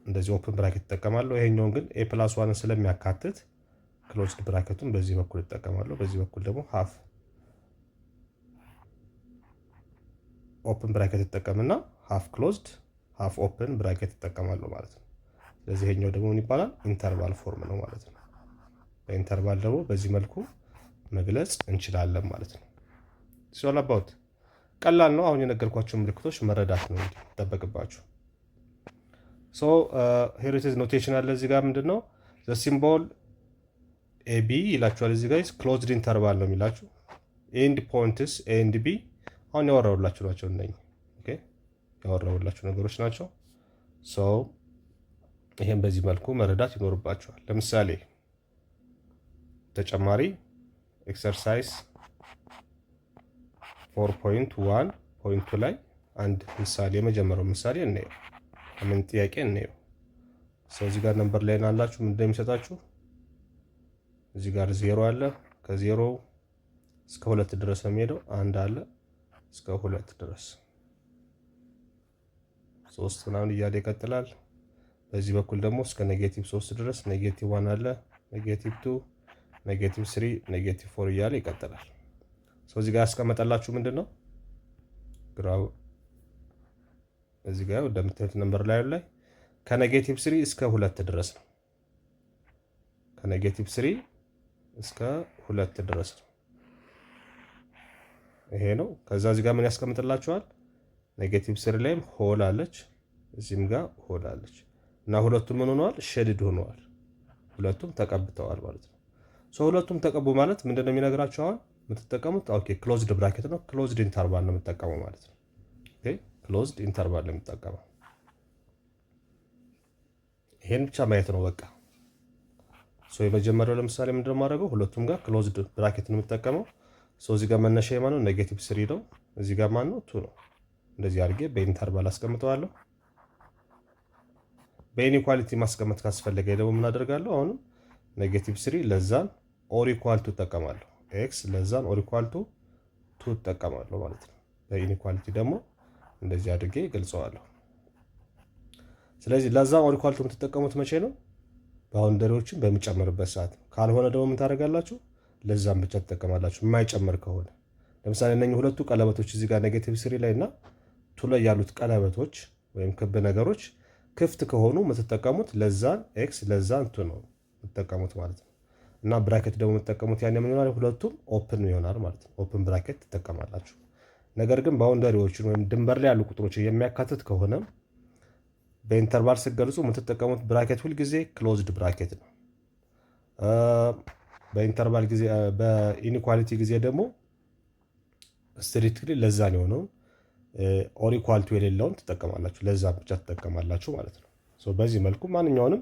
[SPEAKER 1] እንደዚህ ኦፕን ብራኬት እጠቀማለሁ። ይሄኛውን ግን ኤ ፕላስ ዋንን ስለሚያካትት ክሎዝድ ብራኬቱን በዚህ በኩል እጠቀማለሁ። በዚህ በኩል ደግሞ ሃፍ ኦፕን ብራኬት እጠቀምና ሃፍ ክሎዝድ ሃፍ ኦፕን ብራኬት እጠቀማለሁ ማለት ነው። ስለዚህ ይሄኛው ደግሞ ምን ይባላል? ኢንተርቫል ፎርም ነው ማለት ነው። በኢንተርቫል ደግሞ በዚህ መልኩ መግለጽ እንችላለን ማለት ነው። ሶል አባውት ቀላል ነው። አሁን የነገርኳቸው ምልክቶች መረዳት ነው የሚጠበቅባችሁ። ሄሪቴጅ ኖቴሽን አለ እዚህ ጋር ምንድን ነው? ዘ ሲምቦል ኤቢ ይላችኋል እዚህ ጋር ክሎዝድ ኢንተርቫል ነው የሚላችሁ። ኤንድ ፖይንትስ ኤ ኤንድ ቢ አሁን ያወራሁላችሁ ናቸው። እነኚህ ኦኬ ያወራሁላችሁ ነገሮች ናቸው። ይሄን በዚህ መልኩ መረዳት ይኖርባችኋል። ለምሳሌ ተጨማሪ ኤክሰርሳይዝ 4.1.2 ላይ አንድ ምሳሌ የመጀመሪያው ምሳሌ እንየው። ምን ጥያቄ እንየው። እዚህ ጋር ነምበር ላይ አላችሁ ምን እንደሚሰጣችሁ እዚህ ጋር 0 አለ። ከ0 እስከ 2 ድረስ ነው የሚሄደው። አንድ አለ እስከ 2 ድረስ 3 ምናምን እያለ ይቀጥላል። በዚህ በኩል ደግሞ እስከ -3 ድረስ -1 አለ፣ -2 -3 -4 እያለ ይቀጥላል። እዚህ ጋር ያስቀመጠላችሁ ምንድነው? ግራው እዚህ ጋር እንደምታዩት ነምበር ላይ ከ-3 እስከ 2 ድረስ ነው። ከ-3 እስከ 2 ድረስ ነው። ይሄ ነው። ከዛ እዚህ ጋር ምን ያስቀምጥላችኋል? -3 ላይም ሆል አለች፣ እዚህም ጋር ሆል አለች እና ሁለቱም ምን ሆነዋል? ሼድድ ሆነዋል። ሁለቱም ተቀብተዋል ማለት ነው። ሁለቱም ተቀቡ ማለት ምንድነው የሚነግራችሁ? አሁን የምትጠቀሙት ኦኬ ክሎዝድ ብራኬት ነው። ክሎዝድ ኢንተርቫል ነው የምትጠቀመው ማለት ነው። ኦኬ ክሎዝድ ኢንተርቫል ነው የምትጠቀመው። ይሄን ብቻ ማየት ነው በቃ። የመጀመሪያው ለምሳሌ ምንድነው የማደርገው? ሁለቱም ጋር ክሎዝድ ብራኬት ነው የምትጠቀመው። እዚህ ጋር መነሻ የማን ነው? -3 ነው። እዚህ ጋር ማን ነው? 2 ነው። እንደዚህ አድርጌ በኢንተርቫል አስቀምጠዋለሁ። በኢኒኳሊቲ ማስቀመጥ ካስፈለገ ደግሞ ምን አደርጋለሁ? አሁንም -3 ለዛን ኦር ኢኳል ቱ እጠቀማለሁ። ኤክስ ለዛን ኦር ኢኳል ቱ 2 እጠቀማለሁ ማለት ነው። በኢኒኳሊቲ ደግሞ እንደዚህ አድርጌ ገልጸዋለሁ። ስለዚህ ለዛን ኦር ኢኳል ቱ የምትጠቀሙት መቼ ነው? ባውንደሪዎችን በሚጨምርበት ሰዓት። ካልሆነ ደግሞ ምን ታደርጋላችሁ? ለዛን ብቻ ትጠቀማላችሁ። የማይጨምር ከሆነ ለምሳሌ እነኚህ ሁለቱ ቀለበቶች እዚህ ጋር -3 ላይ እና 2 ላይ ያሉት ቀለበቶች ወይም ክብ ነገሮች ክፍት ከሆኑ የምትጠቀሙት ለዛን ኤክስ ለዛን 2 ነው የምትጠቀሙት ማለት ነው። እና ብራኬት ደግሞ የምትጠቀሙት ያን ምን ይሆናል? ሁለቱም ኦፕን ይሆናል ማለት ነው። ኦፕን ብራኬት ትጠቀማላችሁ። ነገር ግን ባውንደሪዎችን ወይም ድንበር ላይ ያሉ ቁጥሮችን የሚያካትት ከሆነ በኢንተርቫል ስትገልጹ የምትጠቀሙት ብራኬት ሁልጊዜ ክሎዝድ ብራኬት ነው። በኢንተርቫል ጊዜ በኢኒኳሊቲ ጊዜ ደግሞ ስትሪክትሊ ለዛን የሆነውን ኦር ኢኳል ቱ የሌለውን ትጠቀማላችሁ። ለዛን ብቻ ትጠቀማላችሁ ማለት ነው። በዚህ መልኩ ማንኛውንም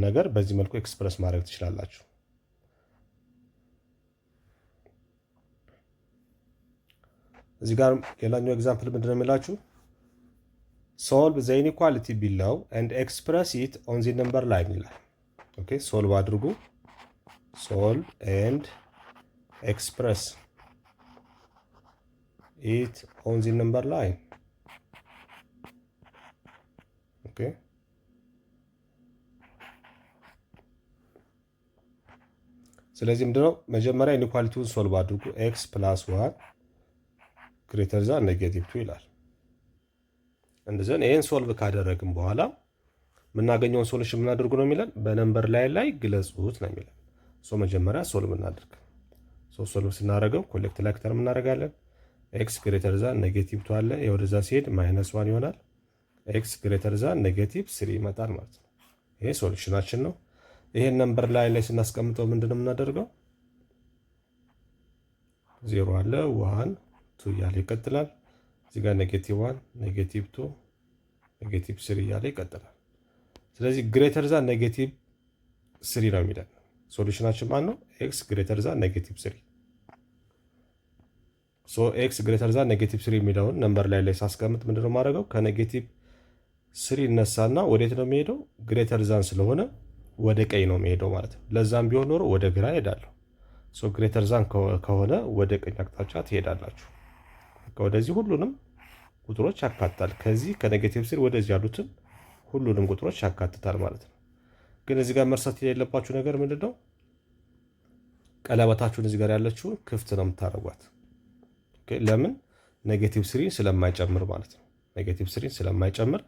[SPEAKER 1] ነገር በዚህ መልኩ ኤክስፕረስ ማድረግ ትችላላችሁ። እዚህ ጋር ሌላኛው ኤግዛምፕል ምንድነው የሚላችሁ? ሶልቭ ዘ ኢኒኳሊቲ ቢለው ኤንድ ኤክስፕረስ ኢት ኦን ዚ ነምበር ላይን ይላል። ኦኬ ሶልቭ አድርጉ። ሶልቭ ኤንድ ኤክስፕረስ ኢት ኦን ዚ ነምበር ላይን። ኦኬ ስለዚህ ምንድነው መጀመሪያ ኢኒኳሊቲውን ሶልቭ አድርጉ። ኤክስ ፕላስ 1 ግሬተር ዛን ኔጌቲቭ 2 ይላል። እንደዚህ ይሄን ሶልቭ ካደረግን በኋላ የምናገኘውን ሶሉሽን ምን አድርጉ ነው የሚለን? በነምበር ላይ ግለጹት ነው የሚለን። መጀመሪያ ሶልቭ እናድርግ። ሶልቭ ስናደርገው ኮሌክት ላይ ተርም እናደርጋለን። ኤክስ ግሬተር ዛን ኔጌቲቭ 2 አለ። የወደዛ ሲሄድ -1 ይሆናል። ኤክስ ግሬተር ዛን ኔጌቲቭ 3 ይመጣል ማለት ነው። ይሄ ሶሉሽናችን ነው። ይሄን ነምበር ላይ ስናስቀምጠው ምንድነው የምናደርገው? 0 አለ 1 2 እያለ ይቀጥላል። እዚህ ጋር -1 -2 -3 እያለ ይቀጥላል። ስለዚህ ግሬተር ዛን ኔጌቲቭ 3 ነው የሚለን። ሶሉሽናችን ማን ነው? ኤክስ ግሬተር ዛን ኔጌቲቭ 3። ኤክስ ግሬተር ዛን ኔጌቲቭ 3 የሚለውን ነምበር ላይ ሳስቀምጥ ምንድነው የማደርገው? ከኔጌቲቭ 3 ይነሳና ወዴት ነው የሚሄደው? ግሬተር ዛን ስለሆነ ወደ ቀኝ ነው የሚሄደው ማለት ነው። ለዛም ቢሆን ኖሮ ወደ ግራ ሄዳለሁ። ግሬተር ዛን ከሆነ ወደ ቀኝ አቅጣጫ ትሄዳላችሁ። ወደዚህ ሁሉንም ቁጥሮች ያካትታል። ከዚህ ከኔጌቲቭ 3 ወደዚህ ያሉትን ሁሉንም ቁጥሮች ያካትታል ማለት ነው። ግን እዚህ ጋር መርሳት የሌለባችሁ ነገር ምንድነው? ቀለበታችሁን እዚህ ጋር ያለችውን ክፍት ነው የምታደርጓት። ለምን? ኔጌቲቭ 3 ስለማይጨምር ማለት ነው። ኔጌቲቭ 3 ስለማይጨምር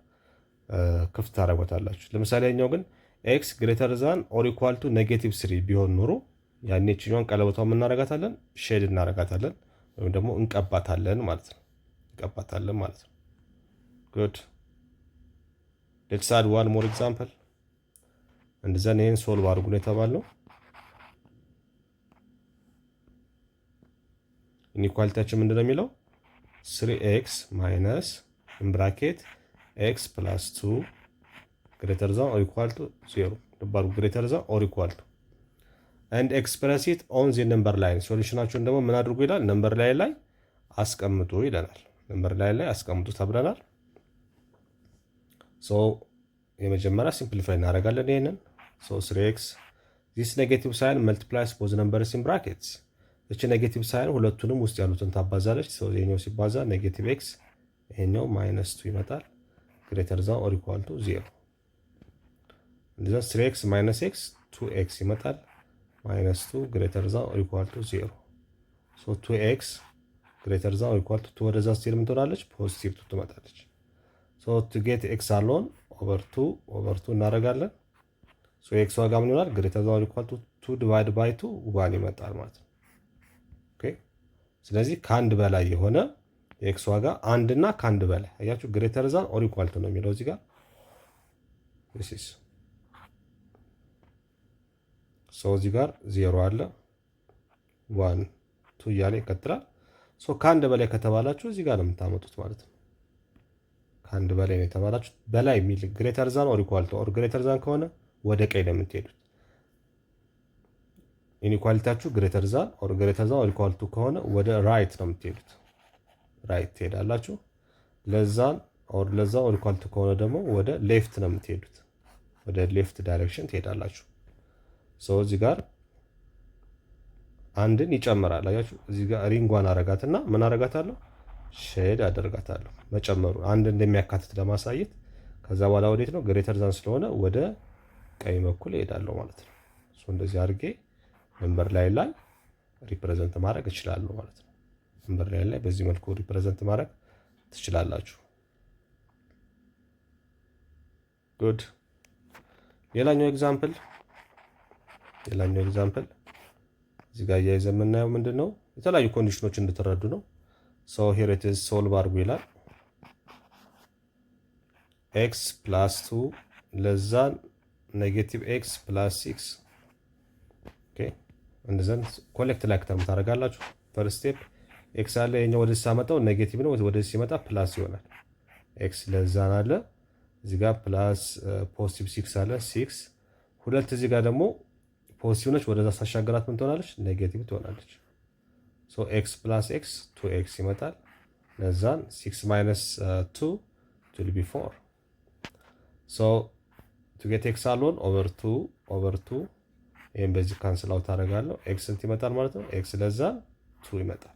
[SPEAKER 1] ክፍት ታደርጓታላችሁ። ለምሳሌ ያኛው ግን ኤክስ ግሬተር ዛን ኦር ኢኳል ቱ ኔጌቲቭ 3 ቢሆን ኖሮ ያኔ እችኛዋን ቀለበቷን እናረጋታለን፣ ሼድ እናረጋታለን ወይም ደግሞ እንቀባታለን ማለት ነው። እንቀባታለን ማለት ነው። ጉድ ሌትስ አድ ዋን ሞር ኤግዛምፕል። እንደዛን ይሄን ሶልቭ አድርጉ ነው የተባልነው። ኢንኢኳሊቲያችን ምንድነው የሚለው? 3x ማይነስ ኢን ብራኬት x ፕላስ 2 ግሬተር ዛን ኦር ኢኳል ቱ 0 ደባሩ ግሬተር ዛን ኦር ኢኳል ቱ and express it on the number line። ሶሉሽናችሁን ደግሞ ምን አድርጉ ይላል? ነምበር ላይ አስቀምጡ ይለናል። ነምበር ላይ አስቀምጡ ተብለናል። የመጀመሪያ ሲምፕሊፋይ እናደርጋለን ይሄንን። 3x this negative sign multiplies both numbers in brackets። እቺ ኔጌቲቭ ሳይን ሁለቱንም ውስጥ ያሉትን ታባዛለች። ይሄኛው ሲባዛ ኔጌቲቭ x ይሄኛው -2 ይመጣል። ግሬተር ዛን ኦር ኢኳል ቱ 0 እንደዛ 3x - x 2x ይመጣል። -2 ግሬተር ዛን ኦር ኢኳል ቱ 0 2x ግሬተር ዛን ኦር ኢኳል ቱ 2 ወደዛ ስትሄድ ምን ትሆናለች? ፖዚቲቭ 2 ትመጣለች። to get x አሎን ኦቨር 2 እናደርጋለን። x ዋጋ ምን ይሆናል? ግሬተር ዛን ኦር ኢኳል ቱ 2 ዲቫይድ ባይ 2 1 ይመጣል ማለት ነው። ኦኬ ስለዚህ ከአንድ በላይ የሆነ የኤክስ ዋጋ አንድ እና ከአንድ በላይ አያችሁ፣ ግሬተር ዛን ኦር ኢኳል ቱ ነው የሚለው እዚህ ጋር this is እዚህ ጋር 0 አለ 1 2 እያለ ይቀጥላል። ከአንድ በላይ ከተባላችሁ እዚህ ጋር ነው የምታመጡት ማለት ነው። ከአንድ በላይ ነው የተባላችሁ በላይ የሚል ግሬተር ዛን ኦር ኢኳል ቱ ኦር ግሬተር ዛን ከሆነ ወደ ቀኝ ነው የምትሄዱት። ኢንኢኳሊቲያችሁ ግሬተር ዛን ኦር ኢኳል ቱ ከሆነ ወደ ራይት ነው የምትሄዱት። ራይት ትሄዳላችሁ። ለዛን ኦር ኢኳል ቱ ከሆነ ደግሞ ወደ ሌፍት ነው የምትሄዱት። ወደ ሌፍት ዳይሬክሽን ትሄዳላችሁ። እዚህ ጋር አንድን ይጨምራል። አያችሁ እዚህ ጋር ሪንጓን አረጋትና ምን አረጋታለሁ? ሼድ አደርጋታለሁ። መጨመሩ አንድ እንደሚያካትት ለማሳየት። ከዛ በኋላ ወዴት ነው? ግሬተር ዛን ስለሆነ ወደ ቀኝ በኩል እሄዳለሁ ማለት ነው። እንደዚህ አድርጌ ነምበር ላይ ሪፕሬዘንት ማድረግ እችላለሁ ማለት ነው። ነምበር ላይ በዚህ መልኩ ሪፕሬዘንት ማድረግ ትችላላችሁ። ጉድ ሌላኛው ኤግዛምፕል እዚህ ጋር እያይዘን የምናየው ምንድነው? የተለያዩ ኮንዲሽኖች እንድትረዱ ነው። ሂር ኢት ኢዝ ሶልቭ አድርጉ ይላል። x + 2 ለዛን ኔጌቲቭ x + 6 ኦኬ እንደዘን ኮሌክት ላይክ ተርም ታደርጋላችሁ። ፈርስት ስቴፕ x አለ የኛው ወደዚህ ሳመጣው ኔጌቲቭ ነው፣ ወደዚህ ሲመጣ ፕላስ ይሆናል። x ለዛን አለ እዚህ ጋር ፕላስ ፖዚቲቭ 6 አለ 6 ሁለት እዚህ ጋር ደግሞ ፖዚቲቭ ነች፣ ወደዛ ሳሻገራት ምን ትሆናለች? ኔጌቲቭ ትሆናለች። x + x 2x ይመጣል። ለዛን 6 - 2 will be 4 to get x alone over 2 ይሄን በዚህ ካንስል አውት አደርጋለሁ። x ስንት ይመጣል ማለት ነው? x ለዛን 2 ይመጣል።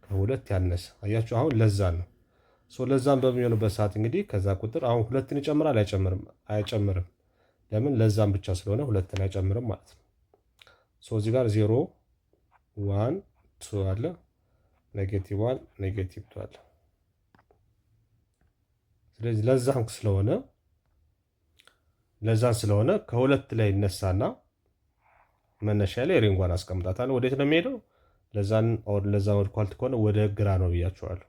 [SPEAKER 1] ከሁለት ያነሰ አያችሁ። አሁን ለዛን ነው። ለዛን በሚሆንበት ሰዓት እንግዲህ ከዛ ቁጥር አሁን ሁለትን ይጨምራል አይጨምርም? ለምን? ለዛን ብቻ ስለሆነ ሁለትን አይጨምርም ማለት ነው። እዚህ ጋር 0 1 2 አለ። ኔጌቲቭ 1 ኔጌቲቭ 2 አለ። ስለዚህ ለዛን ስለሆነ ከሁለት ላይ ይነሳና መነሻ ላይ ሪንጓን አስቀምጣታለሁ። ወዴት ነው የሚሄደው? ለዛን ወደ ኳልት ከሆነ ወደ ግራ ነው ብያችኋለሁ።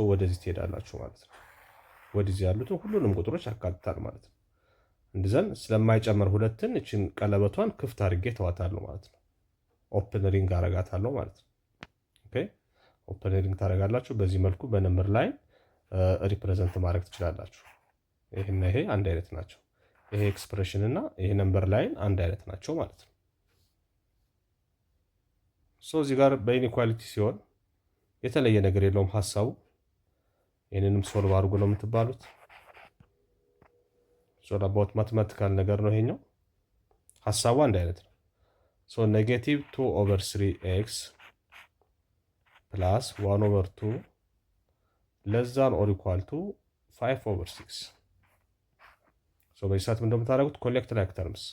[SPEAKER 1] ወደዚህ ትሄዳላችሁ ማለት ነው። ወደዚህ ያሉትን ሁሉንም ቁጥሮች ያካትታል ማለት ነው። እንደዛን ስለማይጨመር ሁለትን እችን ቀለበቷን ክፍት አድርጌ ተዋታለሁ ማለት ነው። ኦፕን ሪንግ አረጋታለሁ ማለት ነው። ኦኬ ኦፕን ሪንግ ታረጋላችሁ። በዚህ መልኩ በነምበር ላይ ሪፕሬዘንት ማድረግ ትችላላችሁ። ይሄና ይሄ አንድ አይነት ናቸው። ይሄ ኤክስፕሬሽን እና ይሄ ነምበር ላይን አንድ አይነት ናቸው ማለት ነው። እዚህ ጋር በኢኒኳሊቲ ሲሆን የተለየ ነገር የለውም ሀሳቡ። ይህንንም ሶልቭ አድርጉ ነው የምትባሉት። ሶል አባውት ማትማቲካል ነገር ነው ይሄኛው። ሀሳቡ አንድ አይነት ነው። ኔጌቲቭ 2/3x ፕላስ 1/2 ለዛን ኦር ኢኳል ቱ 5/6። በዚህ ሰዓት ምን እንደምታደርጉት ኮሌክት ላይክ ተርምስ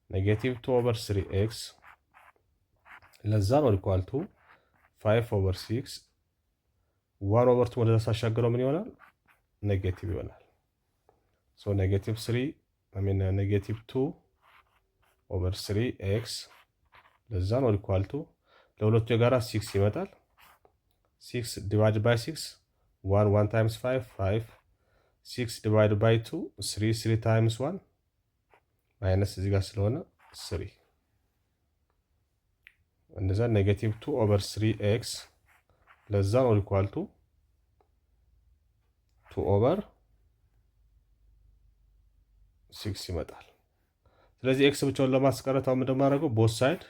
[SPEAKER 1] ኔጌቲቭ 2/3x ለዛን ኦር ኢኳል ቱ 5/6 1/2 ወደ ሳሻገረው ምን ይሆናል? ኔጌቲቭ ይሆናል። ኔጌቲቭ 3 ኔጌቲቭ 2/3x ለዛን ኦር ኢኳል ቱ ለሁለቱ የጋራ 6 ይመጣል። 6 ዲቫይድ ባይ 6 1 ታይምስ 5 6 ዲቫይድ ባይ 2 3 ታይምስ 1 ማይነስ እዚህ ጋር ስለሆነ 3 እንደዛ ኔጌቲቭ 2/3x ለዛን ኦር ኢኳል ቱ 2/6 ይመጣል። ስለዚህ ኤክስ ብቻውን ለማስቀረት አሁን እንደማደርገው ቦት ሳይድ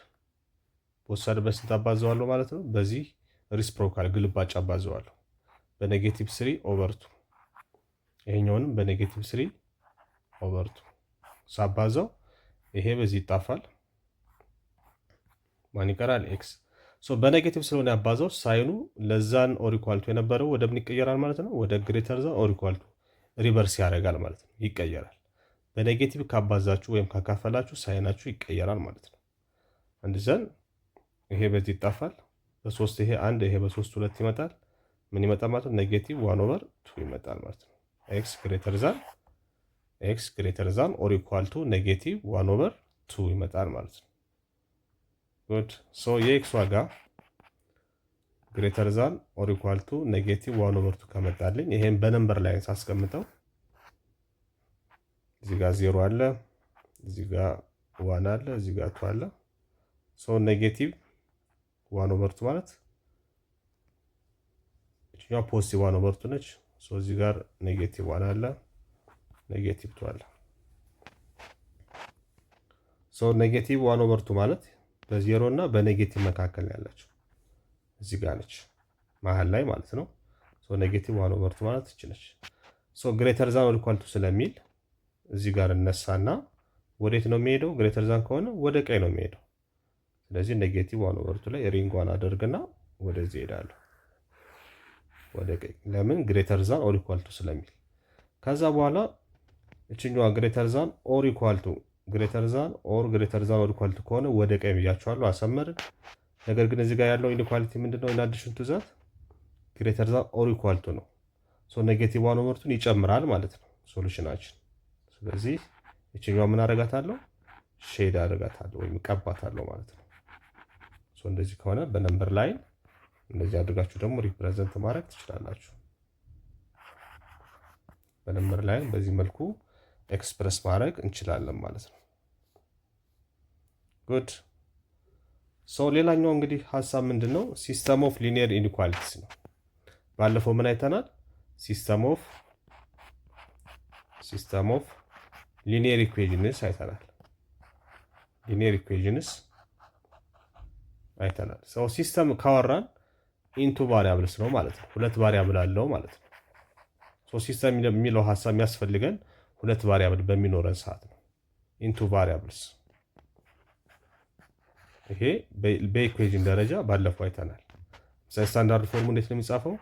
[SPEAKER 1] በስንት አባዘዋለሁ ማለት ነው? በዚህ ሪስፕሮካል ግልባጭ አባዘዋለሁ በኔጌቲቭ 3/2 ይሄኛውንም በኔጌቲቭ 3/2 ሳባዛው ይሄ በዚህ ይጣፋል። ማን ይቀራል? ኤክስ። በኔጌቲቭ ስለሆነ ያባዛው ሳይኑ ለዛን ኦር ኢኳል ቱ የነበረው ወደ ምን ይቀየራል ማለት ነው? ወደ ግሬተር ዛን ኦር ኢኳል ቱ ሪቨርስ ያደርጋል ማለት ነው። ይቀየራል። በኔጌቲቭ ካባዛችሁ ወይም ካካፈላችሁ ሳይናችሁ ይቀየራል ማለት ነው። እንደዛን ይሄ በዚህ ይጣፋል። በ3 ይሄ 1 ይሄ በ3 2 ይመጣል። ምን ይመጣል ማለት ነው? ኔጌቲቭ 1/2 ይመጣል ማለት ነው። ኤክስ ግሬተር ዛን ኦር ኢኳል ቱ ኔጌቲቭ 1/2 ይመጣል ማለት ነው። ጉድ የኤክስ ዋጋ ግሬተር ዛን ኦር ኢኳል ቱ ኔጌቲቭ 1/2 ከመጣልኝ ይሄን በነምበር ላይ ሳስቀምጠው እዚህ ጋር 0 አለ፣ እዚህ ጋር 1 አለ፣ እዚህ ጋር 2 አለ። ኔጌቲቭ 1/2 ማለት እቺኛው ፖዚቲቭ 1/2 ነች። እዚህ ጋር ኔጌቲቭ 1 አለ፣ ኔጌቲቭ 2 አለ። ኔጌቲቭ 1/2 ማለት በዜሮ እና በኔጌቲቭ መካከል ያለችው እዚህ ጋር ነች፣ መሀል ላይ ማለት ነው። ኔጌቲቭ 1/2 ማለት እቺ ነች። ግሬተር ዛን ኦር ኢኳል ቱ ስለሚል እዚህ ጋር እነሳና ወዴት ነው የሚሄደው? ግሬተር ዛን ከሆነ ወደ ቀኝ ነው የሚሄደው። ስለዚህ ኔጌቲቭ 1/2 ላይ ሪንጓን አደርግና ወደዚህ እሄዳለሁ፣ ወደ ቀኝ። ለምን? ግሬተር ዛን ኦር ኢኳል ቱ ስለሚል። ከዛ በኋላ እችኛዋ ግሬተር ዛን ኦር ኢኳል ቱ ግሬተር ዛን ኦር ኢኳል ቱ ከሆነ ወደ ቀኝ ብያቸዋለሁ፣ አሰመርን። ነገር ግን እዚህ ጋር ያለው ኢንኢኳሊቲ ምንድነው? ኢን አዲሽን ቱ ዛት ግሬተር ዛን ኦር ኢኳል ቱ ነው። ኔጌቲቭ 1/2 ይጨምራል ማለት ነው ሶሉሽናችን። ስለዚህ እችኛዋ ምን አደርጋታለሁ? ሼድ አደርጋታለሁ ወይም ቀባታለሁ ማለት ነው። እንደዚህ ከሆነ በነምበር ላይን እንደዚህ አድርጋችሁ ደግሞ ሪፕሬዘንት ማድረግ ትችላላችሁ። በነምበር ላይን በዚህ መልኩ ኤክስፕረስ ማድረግ እንችላለን ማለት ነው። ጉድ ሌላኛው እንግዲህ ሀሳብ ምንድነው? ሲስተም ኦፍ ሊኒየር ኢንኢኳሊቲስ ነው። ባለፈው ምን አይተናል? ሲስተም ኦፍ ሊኒየር ኢኩዌሽንስ አይተናል። ሲስተም ካወራን ኢንቱ ቫሪያብልስ ነው ማለት ነው። ሁለት ቫሪያብል አለው ማለት ነው። ሲስተም የሚለው ሀሳብ የሚያስፈልገን ሁለት ቫሪያብል በሚኖረን ሰዓት ነው። ኢንቱ ቫሪያብልስ ይሄ በኢኩዌሽን ደረጃ ባለፈው አይተናል። ስታንዳርድ ፎርሙ እንዴት ነው የሚጻፈው?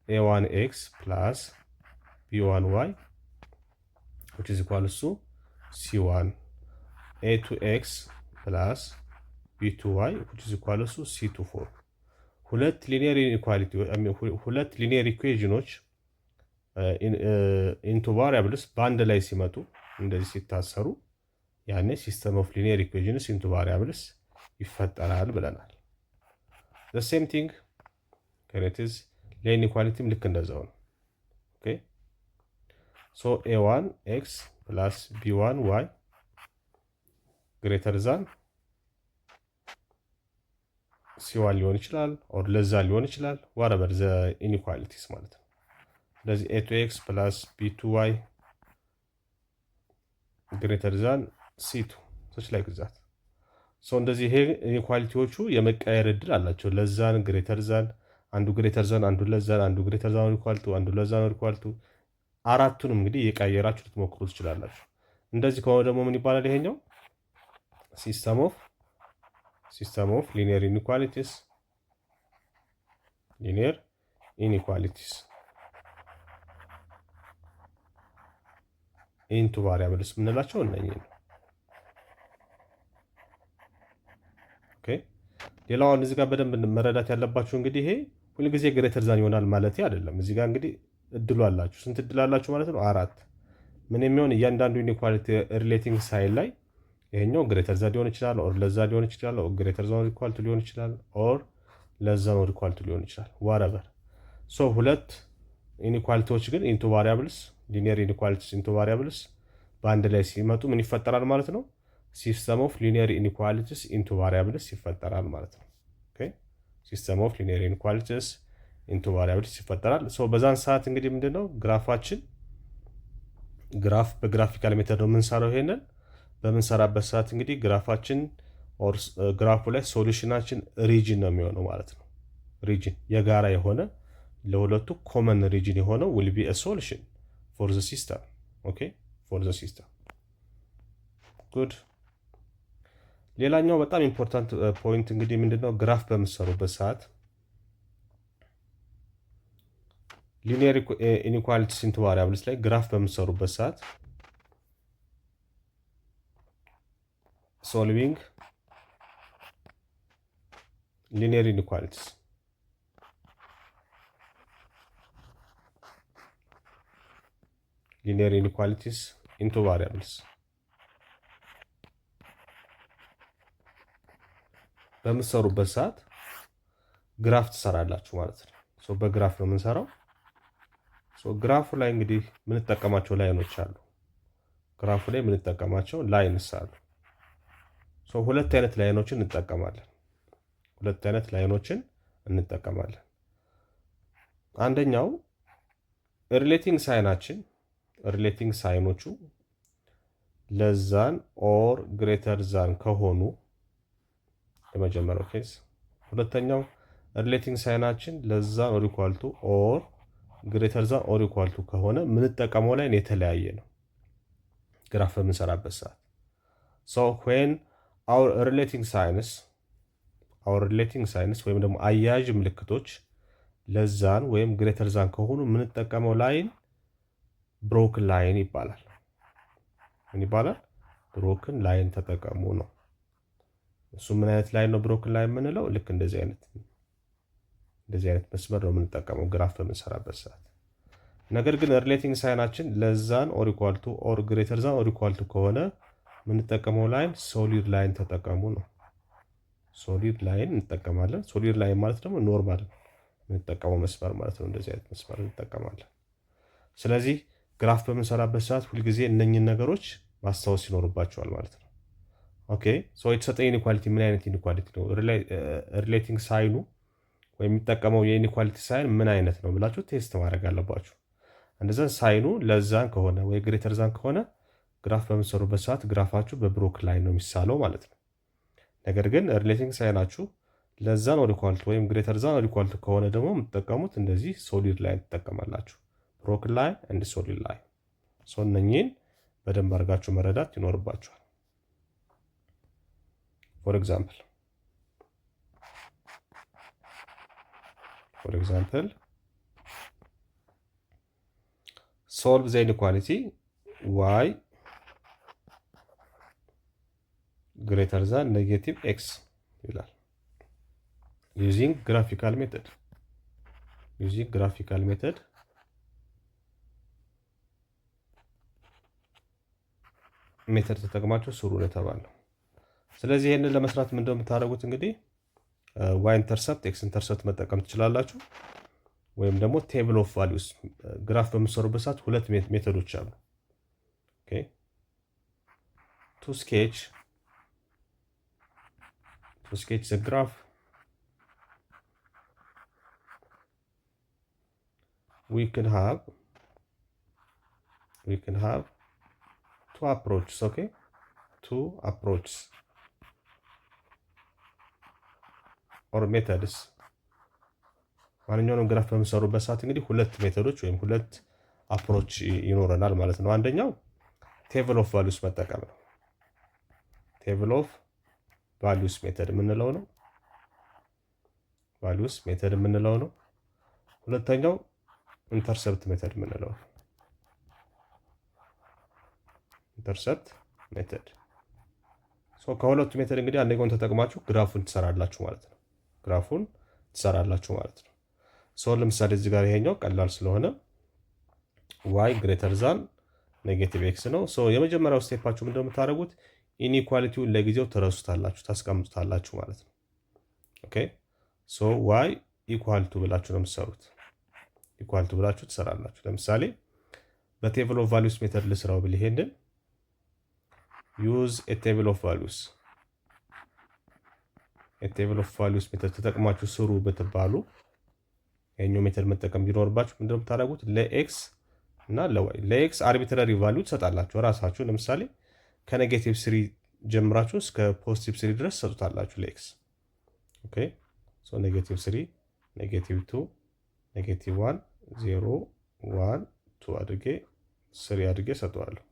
[SPEAKER 1] a1x ፕላስ b1y which is equal to c1 a2x ፕላስ b2y which is equal to c2 4 ሁለት ሊኒየር ኢኩዌዥኖች ኢንቱ ቫሪያብልስ በአንድ ላይ ሲመጡ እንደዚህ ሲታሰሩ ያኔ ሲስተም ኦፍ ሊኒየር ኢኩዌዥንስ ኢንቱ ቫሪያብልስ ይፈጠራል ብለናል። ዘ ሴም ቲንግ ከሬትዝ ለኢንኢኳሊቲም ልክ እንደዛው ነው። ኦኬ ሶ a1 x ፕላስ b1 y ግሬተር ዛን c1 ሊሆን ይችላል ኦር ለዛ ሊሆን ይችላል whatever the inequalities ማለት ነው። ስለዚህ a2x ፕላስ b2y ግሬተር ዛን c2 such like that ሶ እንደዚህ ይሄ ኢኒኳሊቲዎቹ የመቀየር እድል አላቸው። ለዛን ግሬተር ዛን አንዱ ግሬተር ዛን አንዱ ለዛን አንዱ ግሬተር ዛን ኢኳል ቱ አንዱ ለዛን ኢኳል ቱ አራቱንም እንግዲህ የቀየራችሁ ልትሞክሩ ትችላላችሁ። እንደዚህ ከሆነ ደግሞ ምን ይባላል? ይሄኛው ሲስተም ኦፍ ሊኒየር ኢኒኳሊቲስ ኢንቱ ቫሪያብልስ የምንላቸው እነኚህ ነው። ኦኬ ሌላው እዚህ ጋር በደንብ መረዳት ያለባችሁ እንግዲህ ይሄ ሁልጊዜ ግሬተር ዛን ይሆናል ማለት አይደለም። እዚህ ጋር እንግዲህ እድሉ አላችሁ። ስንት እድል አላችሁ ማለት ነው? 4 ምን የሚሆን እያንዳንዱ ኢኒኳሊቲ ሪሌቲንግ ሳይን ላይ ይሄኛው ግሬተር ዛን ሊሆን ይችላል ኦር ለዛ ሊሆን ይችላል ኦር ግሬተር ዛን ኢኳል ቱ ሊሆን ይችላል ኦር ለዛ ነው ኢኳል ቱ ሊሆን ይችላል whatever ሶ ሁለት ኢኒኳሊቲዎች ግን ኢንቱ ቫሪያብልስ ሊኒየር ኢኒኳሊቲስ ኢንቱ ቫሪያብልስ በአንድ ላይ ሲመጡ ምን ይፈጠራል ማለት ነው? ሲስተም ኦፍ ሊኒየር ኢኒኳሊቲስ ኢንቱ ቫሪያብልስ ይፈጠራል ማለት ነው። ኦኬ ሲስተም ኦፍ ሊኒየር ኢኒኳሊቲስ ኢንቱ ቫሪያብልስ ይፈጠራል። ሶ በዛን ሰዓት እንግዲህ ምንድነው ግራፋችን በግራፊካል ሜተድ ነው የምንሰራው። ይሄንን በምንሰራበት ሰዓት እንግዲህ ግራፋችን ኦር ግራፉ ላይ ሶሉሽናችን ሪጅን ነው የሚሆነው ማለት ነው። ሪጅን የጋራ የሆነ ለሁለቱ ኮመን ሪጅን የሆነው will be a solution for the system ኦኬ for the system good ሌላኛው በጣም ኢምፖርታንት ፖይንት እንግዲህ ምንድነው ግራፍ በምትሰሩበት ሰዓት ሊኒየር ኢኒኳሊቲስ ኢንቱ ቫሪያብልስ ላይ ግራፍ በምትሰሩበት ሰዓት ሶልቪንግ ሊኒየር ኢኒኳሊቲስ ኢንቱ ቫሪያብልስ በምትሰሩበት ሰዓት ግራፍ ትሰራላችሁ ማለት ነው። ሶ በግራፍ ነው የምንሰራው። ሶ ግራፉ ላይ እንግዲህ የምንጠቀማቸው ላይኖች አሉ። ግራፉ ላይ የምንጠቀማቸው ላይንስ አሉ። ሶ ሁለት አይነት ላይኖችን እንጠቀማለን። አንደኛው ሪሌቲንግ ሳይኖቹ ለዛን ኦር ግሬተር ዛን ከሆኑ የመጀመሪያው ኬስ። ሁለተኛው ሪሌቲንግ ሳይናችን ለዛን ኦር ኢኳል ቱ ኦር ግሬተር ዛን ኦር ኢኳል ቱ ከሆነ የምንጠቀመው ላይን የተለያየ ነው ግራፍ በምንሰራበት ሰዓት። ሶ when our relating signs ወይም ደግሞ አያያዥ ምልክቶች ለዛን ወይም ግሬተር ዛን ከሆኑ የምንጠቀመው ላይን ብሮክን ላይን ይባላል። ምን ይባላል? ብሮክን ላይን ተጠቀሙ ነው። እሱ ምን አይነት ላይን ነው ብሮክን ላይን የምንለው? ልክ እንደዚህ አይነት መስመር ነው የምንጠቀመው ግራፍ በምንሰራበት ሰዓት። ነገር ግን ሪሌቲንግ ሳይናችን ለዛን ኦር ኢኳል ቱ ኦር ግሬተር ዛን ኦር ኢኳል ቱ ከሆነ የምንጠቀመው ላይን ሶሊድ ላይን ተጠቀሙ ነው። ሶሊድ ላይን እንጠቀማለን። ሶሊድ ላይን ማለት ደግሞ ኖርማል የምንጠቀመው መስመር ማለት ነው። እንደዚህ አይነት መስመር እንጠቀማለን። ስለዚህ ግራፍ በምንሰራበት ሰዓት ሁልጊዜ እነኝን ነገሮች ማስታወስ ይኖርባቸዋል ማለት ነው። ኦኬ ሶ የተሰጠ ኢኒኳሊቲ ምን አይነት ኢኒኳሊቲ ነው? ሪሌቲንግ ሳይኑ ወይም የሚጠቀመው የኢኒኳሊቲ ሳይን ምን አይነት ነው ብላችሁ ቴስት ማድረግ አለባችሁ። እንደዛ ሳይኑ ለዛን ከሆነ ወይ ግሬተር ዛን ከሆነ ግራፍ በምትሰሩበት ሰዓት ግራፋችሁ በብሮክ ላይን ነው የሚሳለው ማለት ነው። ነገር ግን ሪሌቲንግ ሳይናችሁ ለዛን ኦር ኢኳል ቱ ወይም ግሬተር ዛን ኦር ኢኳል ቱ ከሆነ ደግሞ የምትጠቀሙት እንደዚህ ሶሊድ ላይን ትጠቀማላችሁ። ብሮክ ላይን ኤንድ ሶሊድ ላይን። ሶ እነኚህን በደንብ አድርጋችሁ መረዳት ይኖርባችኋል። For example, solve the inequality y greater than negative x ይላል። ዩዚንግ ግራፊካል ሜተድ ተጠቅማችሁ ስሩ ነው የተባለው። ስለዚህ ይህንን ለመስራት ምንድነው የምታደርጉት? እንግዲህ ዋይ ኢንተርሰፕት ኤክስ ኢንተርሰፕት መጠቀም ትችላላችሁ። ወይም ደግሞ ቴብል ኦፍ ቫሊዩስ ግራፍ በምትሰሩበት ሰዓት ሁለት ሜተዶች አሉ። ኦኬ ቱ ስኬች ዘ ግራፍ we can have two approaches. Okay, two approaches or methods። ማንኛውንም ግራፍ በምሰሩበት ሰዓት እንግዲህ ሁለት ሜተዶች ወይም ሁለት አፕሮች ይኖረናል ማለት ነው። አንደኛው ቴብል ኦፍ ቫሊዩስ መጠቀም ነው። ቴብል ኦፍ ቫሊዩስ ሜተድ የምንለው ነው። ሁለተኛው ኢንተርሰፕት ሜተድ የምንለው ነው። ከሁለቱ ሜተድ እንግዲህ አንደኛውን ተጠቅማችሁ ግራፉን ትሰራላችሁ ማለት ነው። ለምሳሌ እዚህ ጋር ይሄኛው ቀላል ስለሆነ ዋይ ግሬተር ዛን ኔጌቲቭ ኤክስ ነው። የመጀመሪያው ስቴፓችሁ ምንድነው የምታደርጉት? ኢኒኳሊቲውን ለጊዜው ታስቀምጡታላችሁ ማለት ነው። ኦኬ ዋይ ኢኳል ቱ ብላችሁ ነው የምትሰሩት። ኢኳል ቱ ብላችሁ ትሰራላችሁ። ለምሳሌ በቴብል ኦፍ ቫሊዩስ ሜተድ ልስራው ብል ይሄንን ዩዝ ኤ ቴብል ኦፍ ቫሊዩስ ሜተድ ተጠቅማችሁ ስሩ ብትባሉ ይሄኛው ሜተድ መጠቀም ቢኖርባችሁ ምንድነው የምታደርጉት? ለኤክስ እና ለዋይ ለኤክስ አርቢትራሪ ቫሊዩ ትሰጣላችሁ ራሳችሁ። ለምሳሌ ከኔጌቲቭ 3 ጀምራችሁ እስከ ፖዚቲቭ 3 ድረስ ትሰጡታላችሁ ለኤክስ። ኦኬ ኔጌቲቭ 3 ኔጌቲቭ 2 ኔጌቲቭ 1 0 1 2 አድርጌ 3 አድርጌ ሰጠዋለሁ።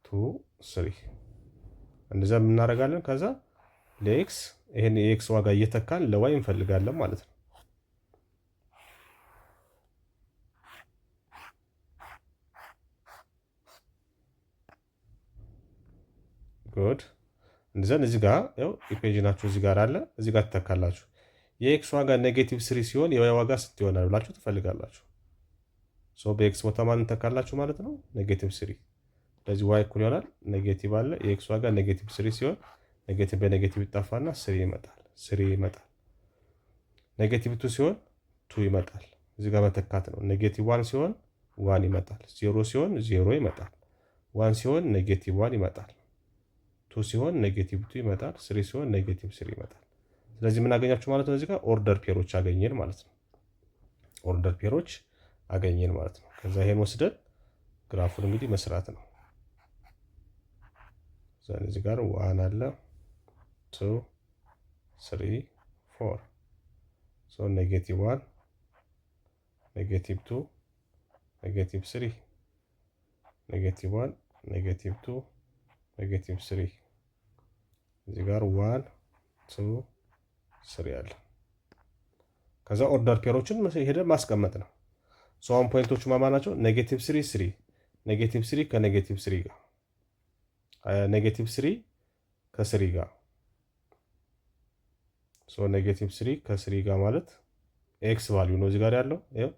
[SPEAKER 1] 2 3 እንደዛ እናደርጋለን። ከዛ ለኤክስ ይሄን የኤክስ ዋጋ እየተካን ለዋይ እንፈልጋለን ማለት ነው። ጉድ እንደዘን እዚህ ጋር ያው ኢኩዌሽናችሁ እዚህ ጋር አለ። እዚህ ጋር ትተካላችሁ። የኤክስ ዋጋ ኔጌቲቭ 3 ሲሆን የዋይ ዋጋ ስንት ይሆናል ብላችሁ ትፈልጋላችሁ። በኤክስ ቦታ ማን እንተካላችሁ ማለት ነው? ኔጌቲቭ 3። ስለዚህ ዋይ እኩል ይሆናል ኔጌቲቭ አለ የኤክስ ዋጋ ኔጌቲቭ 3 ሲሆን ኔጌቲቭ በኔጌቲቭ ይጣፋና 3 ይመጣል። ኔጌቲቭ 2 ሲሆን 2 ይመጣል። እዚህ ጋር መተካት ነው። ኔጌቲቭ 1 ሲሆን 1 ይመጣል። 0 ሲሆን 0 ይመጣል። 1 ሲሆን ኔጌቲቭ 1 ይመጣል። 2 ሲሆን ኔጌቲቭ 2 ይመጣል። 3 ሲሆን ኔጌቲቭ 3 ይመጣል። ስለዚህ ምን አገኛችሁ ማለት ነው? እዚህ ጋር ኦርደር ፔሮች አገኘን ማለት ነው። ከዛ ይሄን ወስደን ግራፉን እንግዲህ መስራት ነው። እዚህ ጋር 1 አለ 2 3 4 ኔጌቲቭ 1 ኔጌቲቭ 2 ኔጌቲቭ 3 ኔጌቲቭ 1 ኔጌቲቭ 2 ኔጌቲቭ 3 እዚህ ጋር 1 2 3 አለ። ከዛ ኦርደር ፔሮችን ሄደን ማስቀመጥ ነው። አሁን ፖይንቶቹ ማማ ናቸው? ኔጌቲቭ 3 3 ኔጌቲቭ 3 ከኔጌቲቭ 3 ጋር ኔጌቲቭ 3 ከ3 ጋር ኔጌቲቭ 3 ከ3 ጋር ማለት ኤክስ ቫልዩ ነው እዚህ ጋር ያለው። ይኸው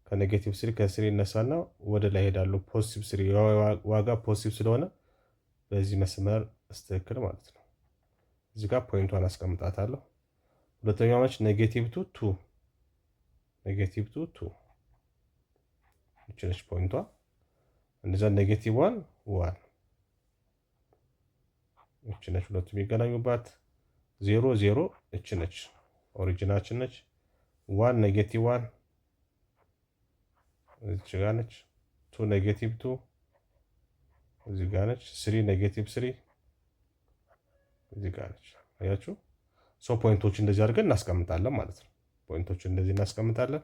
[SPEAKER 1] ከኔጌቲቭ 3 ከ3 ይነሳና ወደ ላይ ሄዳሉ። ፖዚቲቭ 3 ዋጋ ፖዚቲቭ ስለሆነ በዚህ መስመር ስትክክል ማለት ነው። እዚህ ጋር ፖይንቷን አስቀምጣታለሁ። ሁለተኛው ማች ኔጌቲቭ 2 2 እቺ ነች ፖይንቷ። እንደዛ ኔጌቲቭ 1 1 እቺ ነች ሁለቱም የሚገናኙባት። 0 0 እቺ ነች ኦሪጂናችን ነች። 1 ኔጌቲቭ 1 እቺ ጋር ነች። 2 ኔጌቲቭ 2 እዚህ ጋር ነች። 3 ኔጌቲቭ 3 እዚህ ጋር ነች። አያችሁ? ፖይንቶች እንደዚህ አድርገን እናስቀምጣለን ማለት ነው። ፖይንቶችን እንደዚህ እናስቀምጣለን።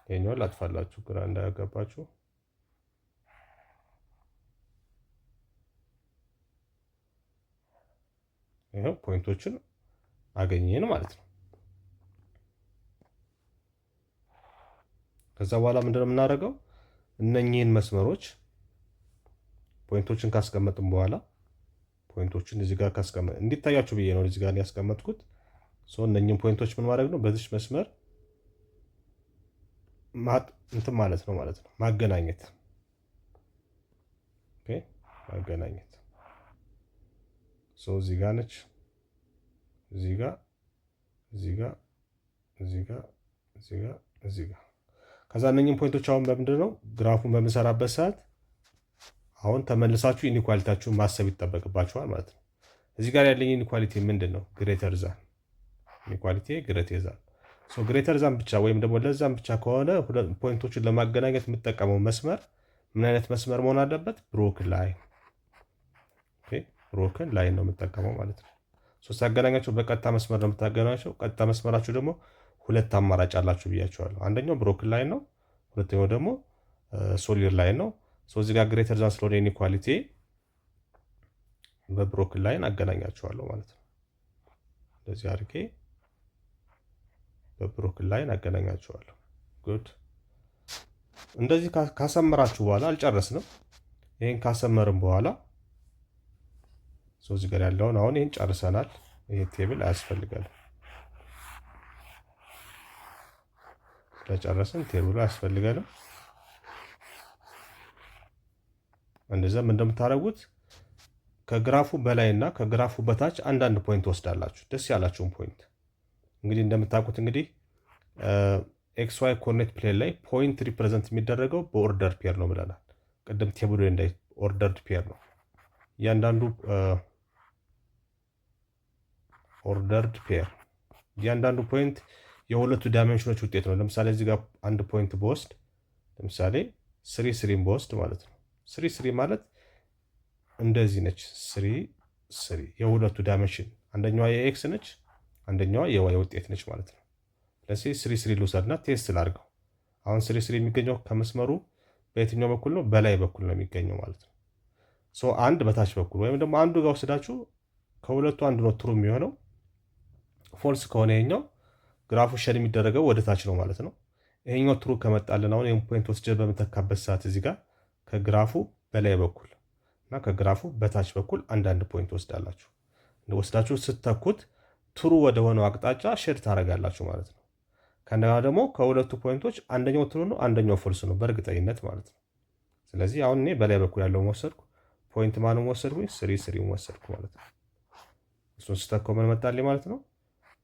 [SPEAKER 1] ይሄኛውን ላጥፋላችሁ ግራ እንዳያጋባችሁ። ይሄው ፖይንቶችን አገኘን ማለት ነው። ከዛ በኋላ ምንድነው የምናደርገው? እነኚህን መስመሮች ፖይንቶችን ካስቀመጥን በኋላ ፖይንቶችን እዚህ ጋር እንዲታያችሁ ብዬ ነው እዚህ ጋር ያስቀመጥኩት። እነኚህን ፖይንቶች ምን ማድረግ ነው? በዚች መስመር እንትን ማለት ነው ማገናኘት። ኦኬ ማገናኘት። እዚህ ጋር ነች፣ እዚህ ጋር፣ እዚህ ጋር፣ እዚህ ጋር፣ እዚህ ጋር፣ እዚህ ጋር። ከዛ እነኚህን ፖይንቶች አሁን በምንድን ነው ግራፉን በምንሰራበት ሰዓት አሁን ተመልሳችሁ ኢኒኳሊቲያችሁን ማሰብ ይጠበቅባችኋል ማለት ነው። እዚህ ጋር ያለኝ ኢኒኳሊቲ ምንድን ነው? ግሬተር ዛን ኢኒኳሊቲ ግሬተር ዛን ግሬተር ዛን ብቻ ወይም ደግሞ ለዛን ብቻ ከሆነ ፖይንቶችን ለማገናኘት የምጠቀመው መስመር ምን አይነት መስመር መሆን አለበት? ብሮክን ላይን። ኦኬ ብሮክን ላይን ነው የምጠቀመው ማለት ነው። ሲያገናኛቸው በቀጥታ መስመር ነው የምታገናኛቸው። ቀጥታ መስመራችሁ ደግሞ ሁለት አማራጭ አላችሁ ብያቸዋለሁ። አንደኛው ብሮክን ላይን ነው፣ ሁለተኛው ደግሞ ሶሊድ ላይን ነው። እዚህ ጋር ግሬተር ዛን ስለሆነ ኢኒኳሊቲ በብሮክን ላይን አገናኛቸዋለሁ ማለት ነው። እንደዚህ አድርጌ በብሮክን ላይን አገናኛቸዋለሁ። ጉድ። እንደዚህ ካሰመራችሁ በኋላ አልጨረስንም። ይሄን ካሰመርን በኋላ እዚህ ጋር ያለውን አሁን ይሄን ጨርሰናል። ይሄ ቴብል አያስፈልገንም። ስለጨረስን ቴብሉ አያስፈልገንም። እንደዛም እንደምታደርጉት ከግራፉ በላይና ከግራፉ በታች አንዳንድ ፖይንት ወስዳላችሁ፣ ደስ ያላችሁን ፖይንት። እንግዲህ እንደምታውቁት እንግዲህ ኤክስ ዋይ ኮኦርዲኔት ፕሌን ላይ ፖይንት ሪፕሬዘንት የሚደረገው በኦርደር ፔር ነው ብለናል። ቅድም ቴብሉ ላይ ኦርደርድ ፔር ነው። እያንዳንዱ ኦርደርድ ፔር እያንዳንዱ ፖይንት የሁለቱ ዳይሜንሽኖች ውጤት ነው። ለምሳሌ እዚህ ጋር አንድ ፖይንት በወስድ ለምሳሌ ስሪ ስሪን በወስድ ማለት ነው። ስሪ ስሪ ማለት እንደዚህ ነች። ስሪ ስሪ የሁለቱ ዳይሜንሽን አንደኛዋ የኤክስ ነች፣ አንደኛዋ የዋይ ውጤት ነች ማለት ነው። ስለዚህ ስሪ ስሪ ልውሰድና ቴስት ላድርገው። አሁን ስሪ ስሪ የሚገኘው ከመስመሩ በየትኛው በኩል ነው? በላይ በኩል ነው የሚገኘው ማለት ነው። አንድ በታች በኩል ወይም ደግሞ አንዱ ጋር ወስዳችሁ ከሁለቱ አንዱ ነው ትሩ የሚሆነው። ፎልስ ከሆነ ይሄኛው ግራፉ ሸድ የሚደረገው ወደ ታች ነው ማለት ነው። ይሄኛው ትሩ ከመጣልን አሁን ይሄን ፖይንት ወስጄ በምተካበት ሰዓት እዚህ ጋር ከግራፉ በላይ በኩል እና ከግራፉ በታች በኩል አንዳንድ ፖይንት ወስዳላችሁ። ወስዳችሁ ስተኩት ትሩ ወደ ሆነው አቅጣጫ ሼድ ታደርጋላችሁ ማለት ነው። ከእንደገና ደግሞ ከሁለቱ ፖይንቶች አንደኛው ትሩ ነው፣ አንደኛው ፎልስ ነው በእርግጠኝነት ማለት ነው። ስለዚህ አሁን እኔ በላይ በኩል ያለውን ወሰድኩ። ፖይንት ማንም ወሰድኩኝ? ስሪ ስሪውን ወሰድኩ ማለት ነው። እሱን ስተካው ምን መጣልኝ ማለት ነው?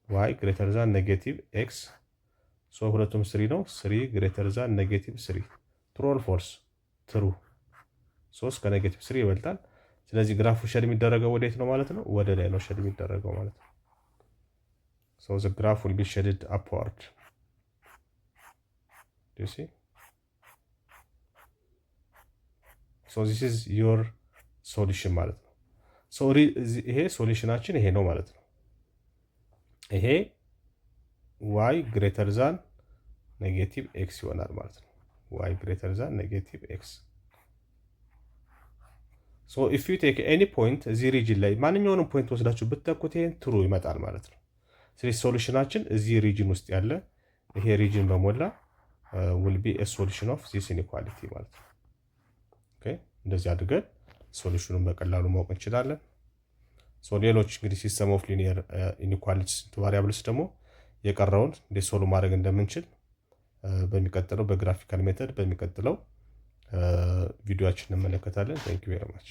[SPEAKER 1] ዋይ ግሬተር ዛን ኔጌቲቭ ኤክስ። ሁለቱም ስሪ ነው። ስሪ ግሬተር ዛን ኔጌቲቭ ስሪ። ትሩ ኦር ፎልስ? ትሩ። 3 ከኔጌቲቭ ስሪ ይበልጣል። ስለዚህ ግራፉ ሸድ የሚደረገው ወዴት ነው ማለት ነው? ወደ ላይ ነው ሸድ የሚደረገው ማለት ነው። the graph will be shaded upward. Do you see? So this is your solution ማለት ነው። ይሄ ሶሉሽናችን ይሄ ነው ማለት ነው። ይሄ y greater than ኔጌቲቭ x ይሆናል ማለት ነው። y greater than ኔጌቲቭ x. So if you take any point እዚህ ሪጅን ላይ ማንኛውንም ፖይንት ወስዳችሁ ብትተኩት ይሄን ትሩ ይመጣል ማለት ነው። ስለዚህ ሶሉሽናችን እዚህ ሪጅን ውስጥ ያለ ይሄ ሪጅን በሞላ will be a solution of this inequality ማለት ነው። ኦኬ እንደዚህ አድርገን ሶሉሽኑን በቀላሉ ማወቅ እንችላለን። ሌሎች እንግዲህ ሲስተም ኦፍ ሊኒየር ኢኒኳሊቲስ ቫሪያብልስ ደግሞ የቀረውን እንዴት ሶልቭ ማድረግ እንደምንችል በሚቀጥለው በግራፊካል ሜተድ በሚቀጥለው ቪዲዮአችን እንመለከታለን። ታንክ ዩ ቬሪ ማች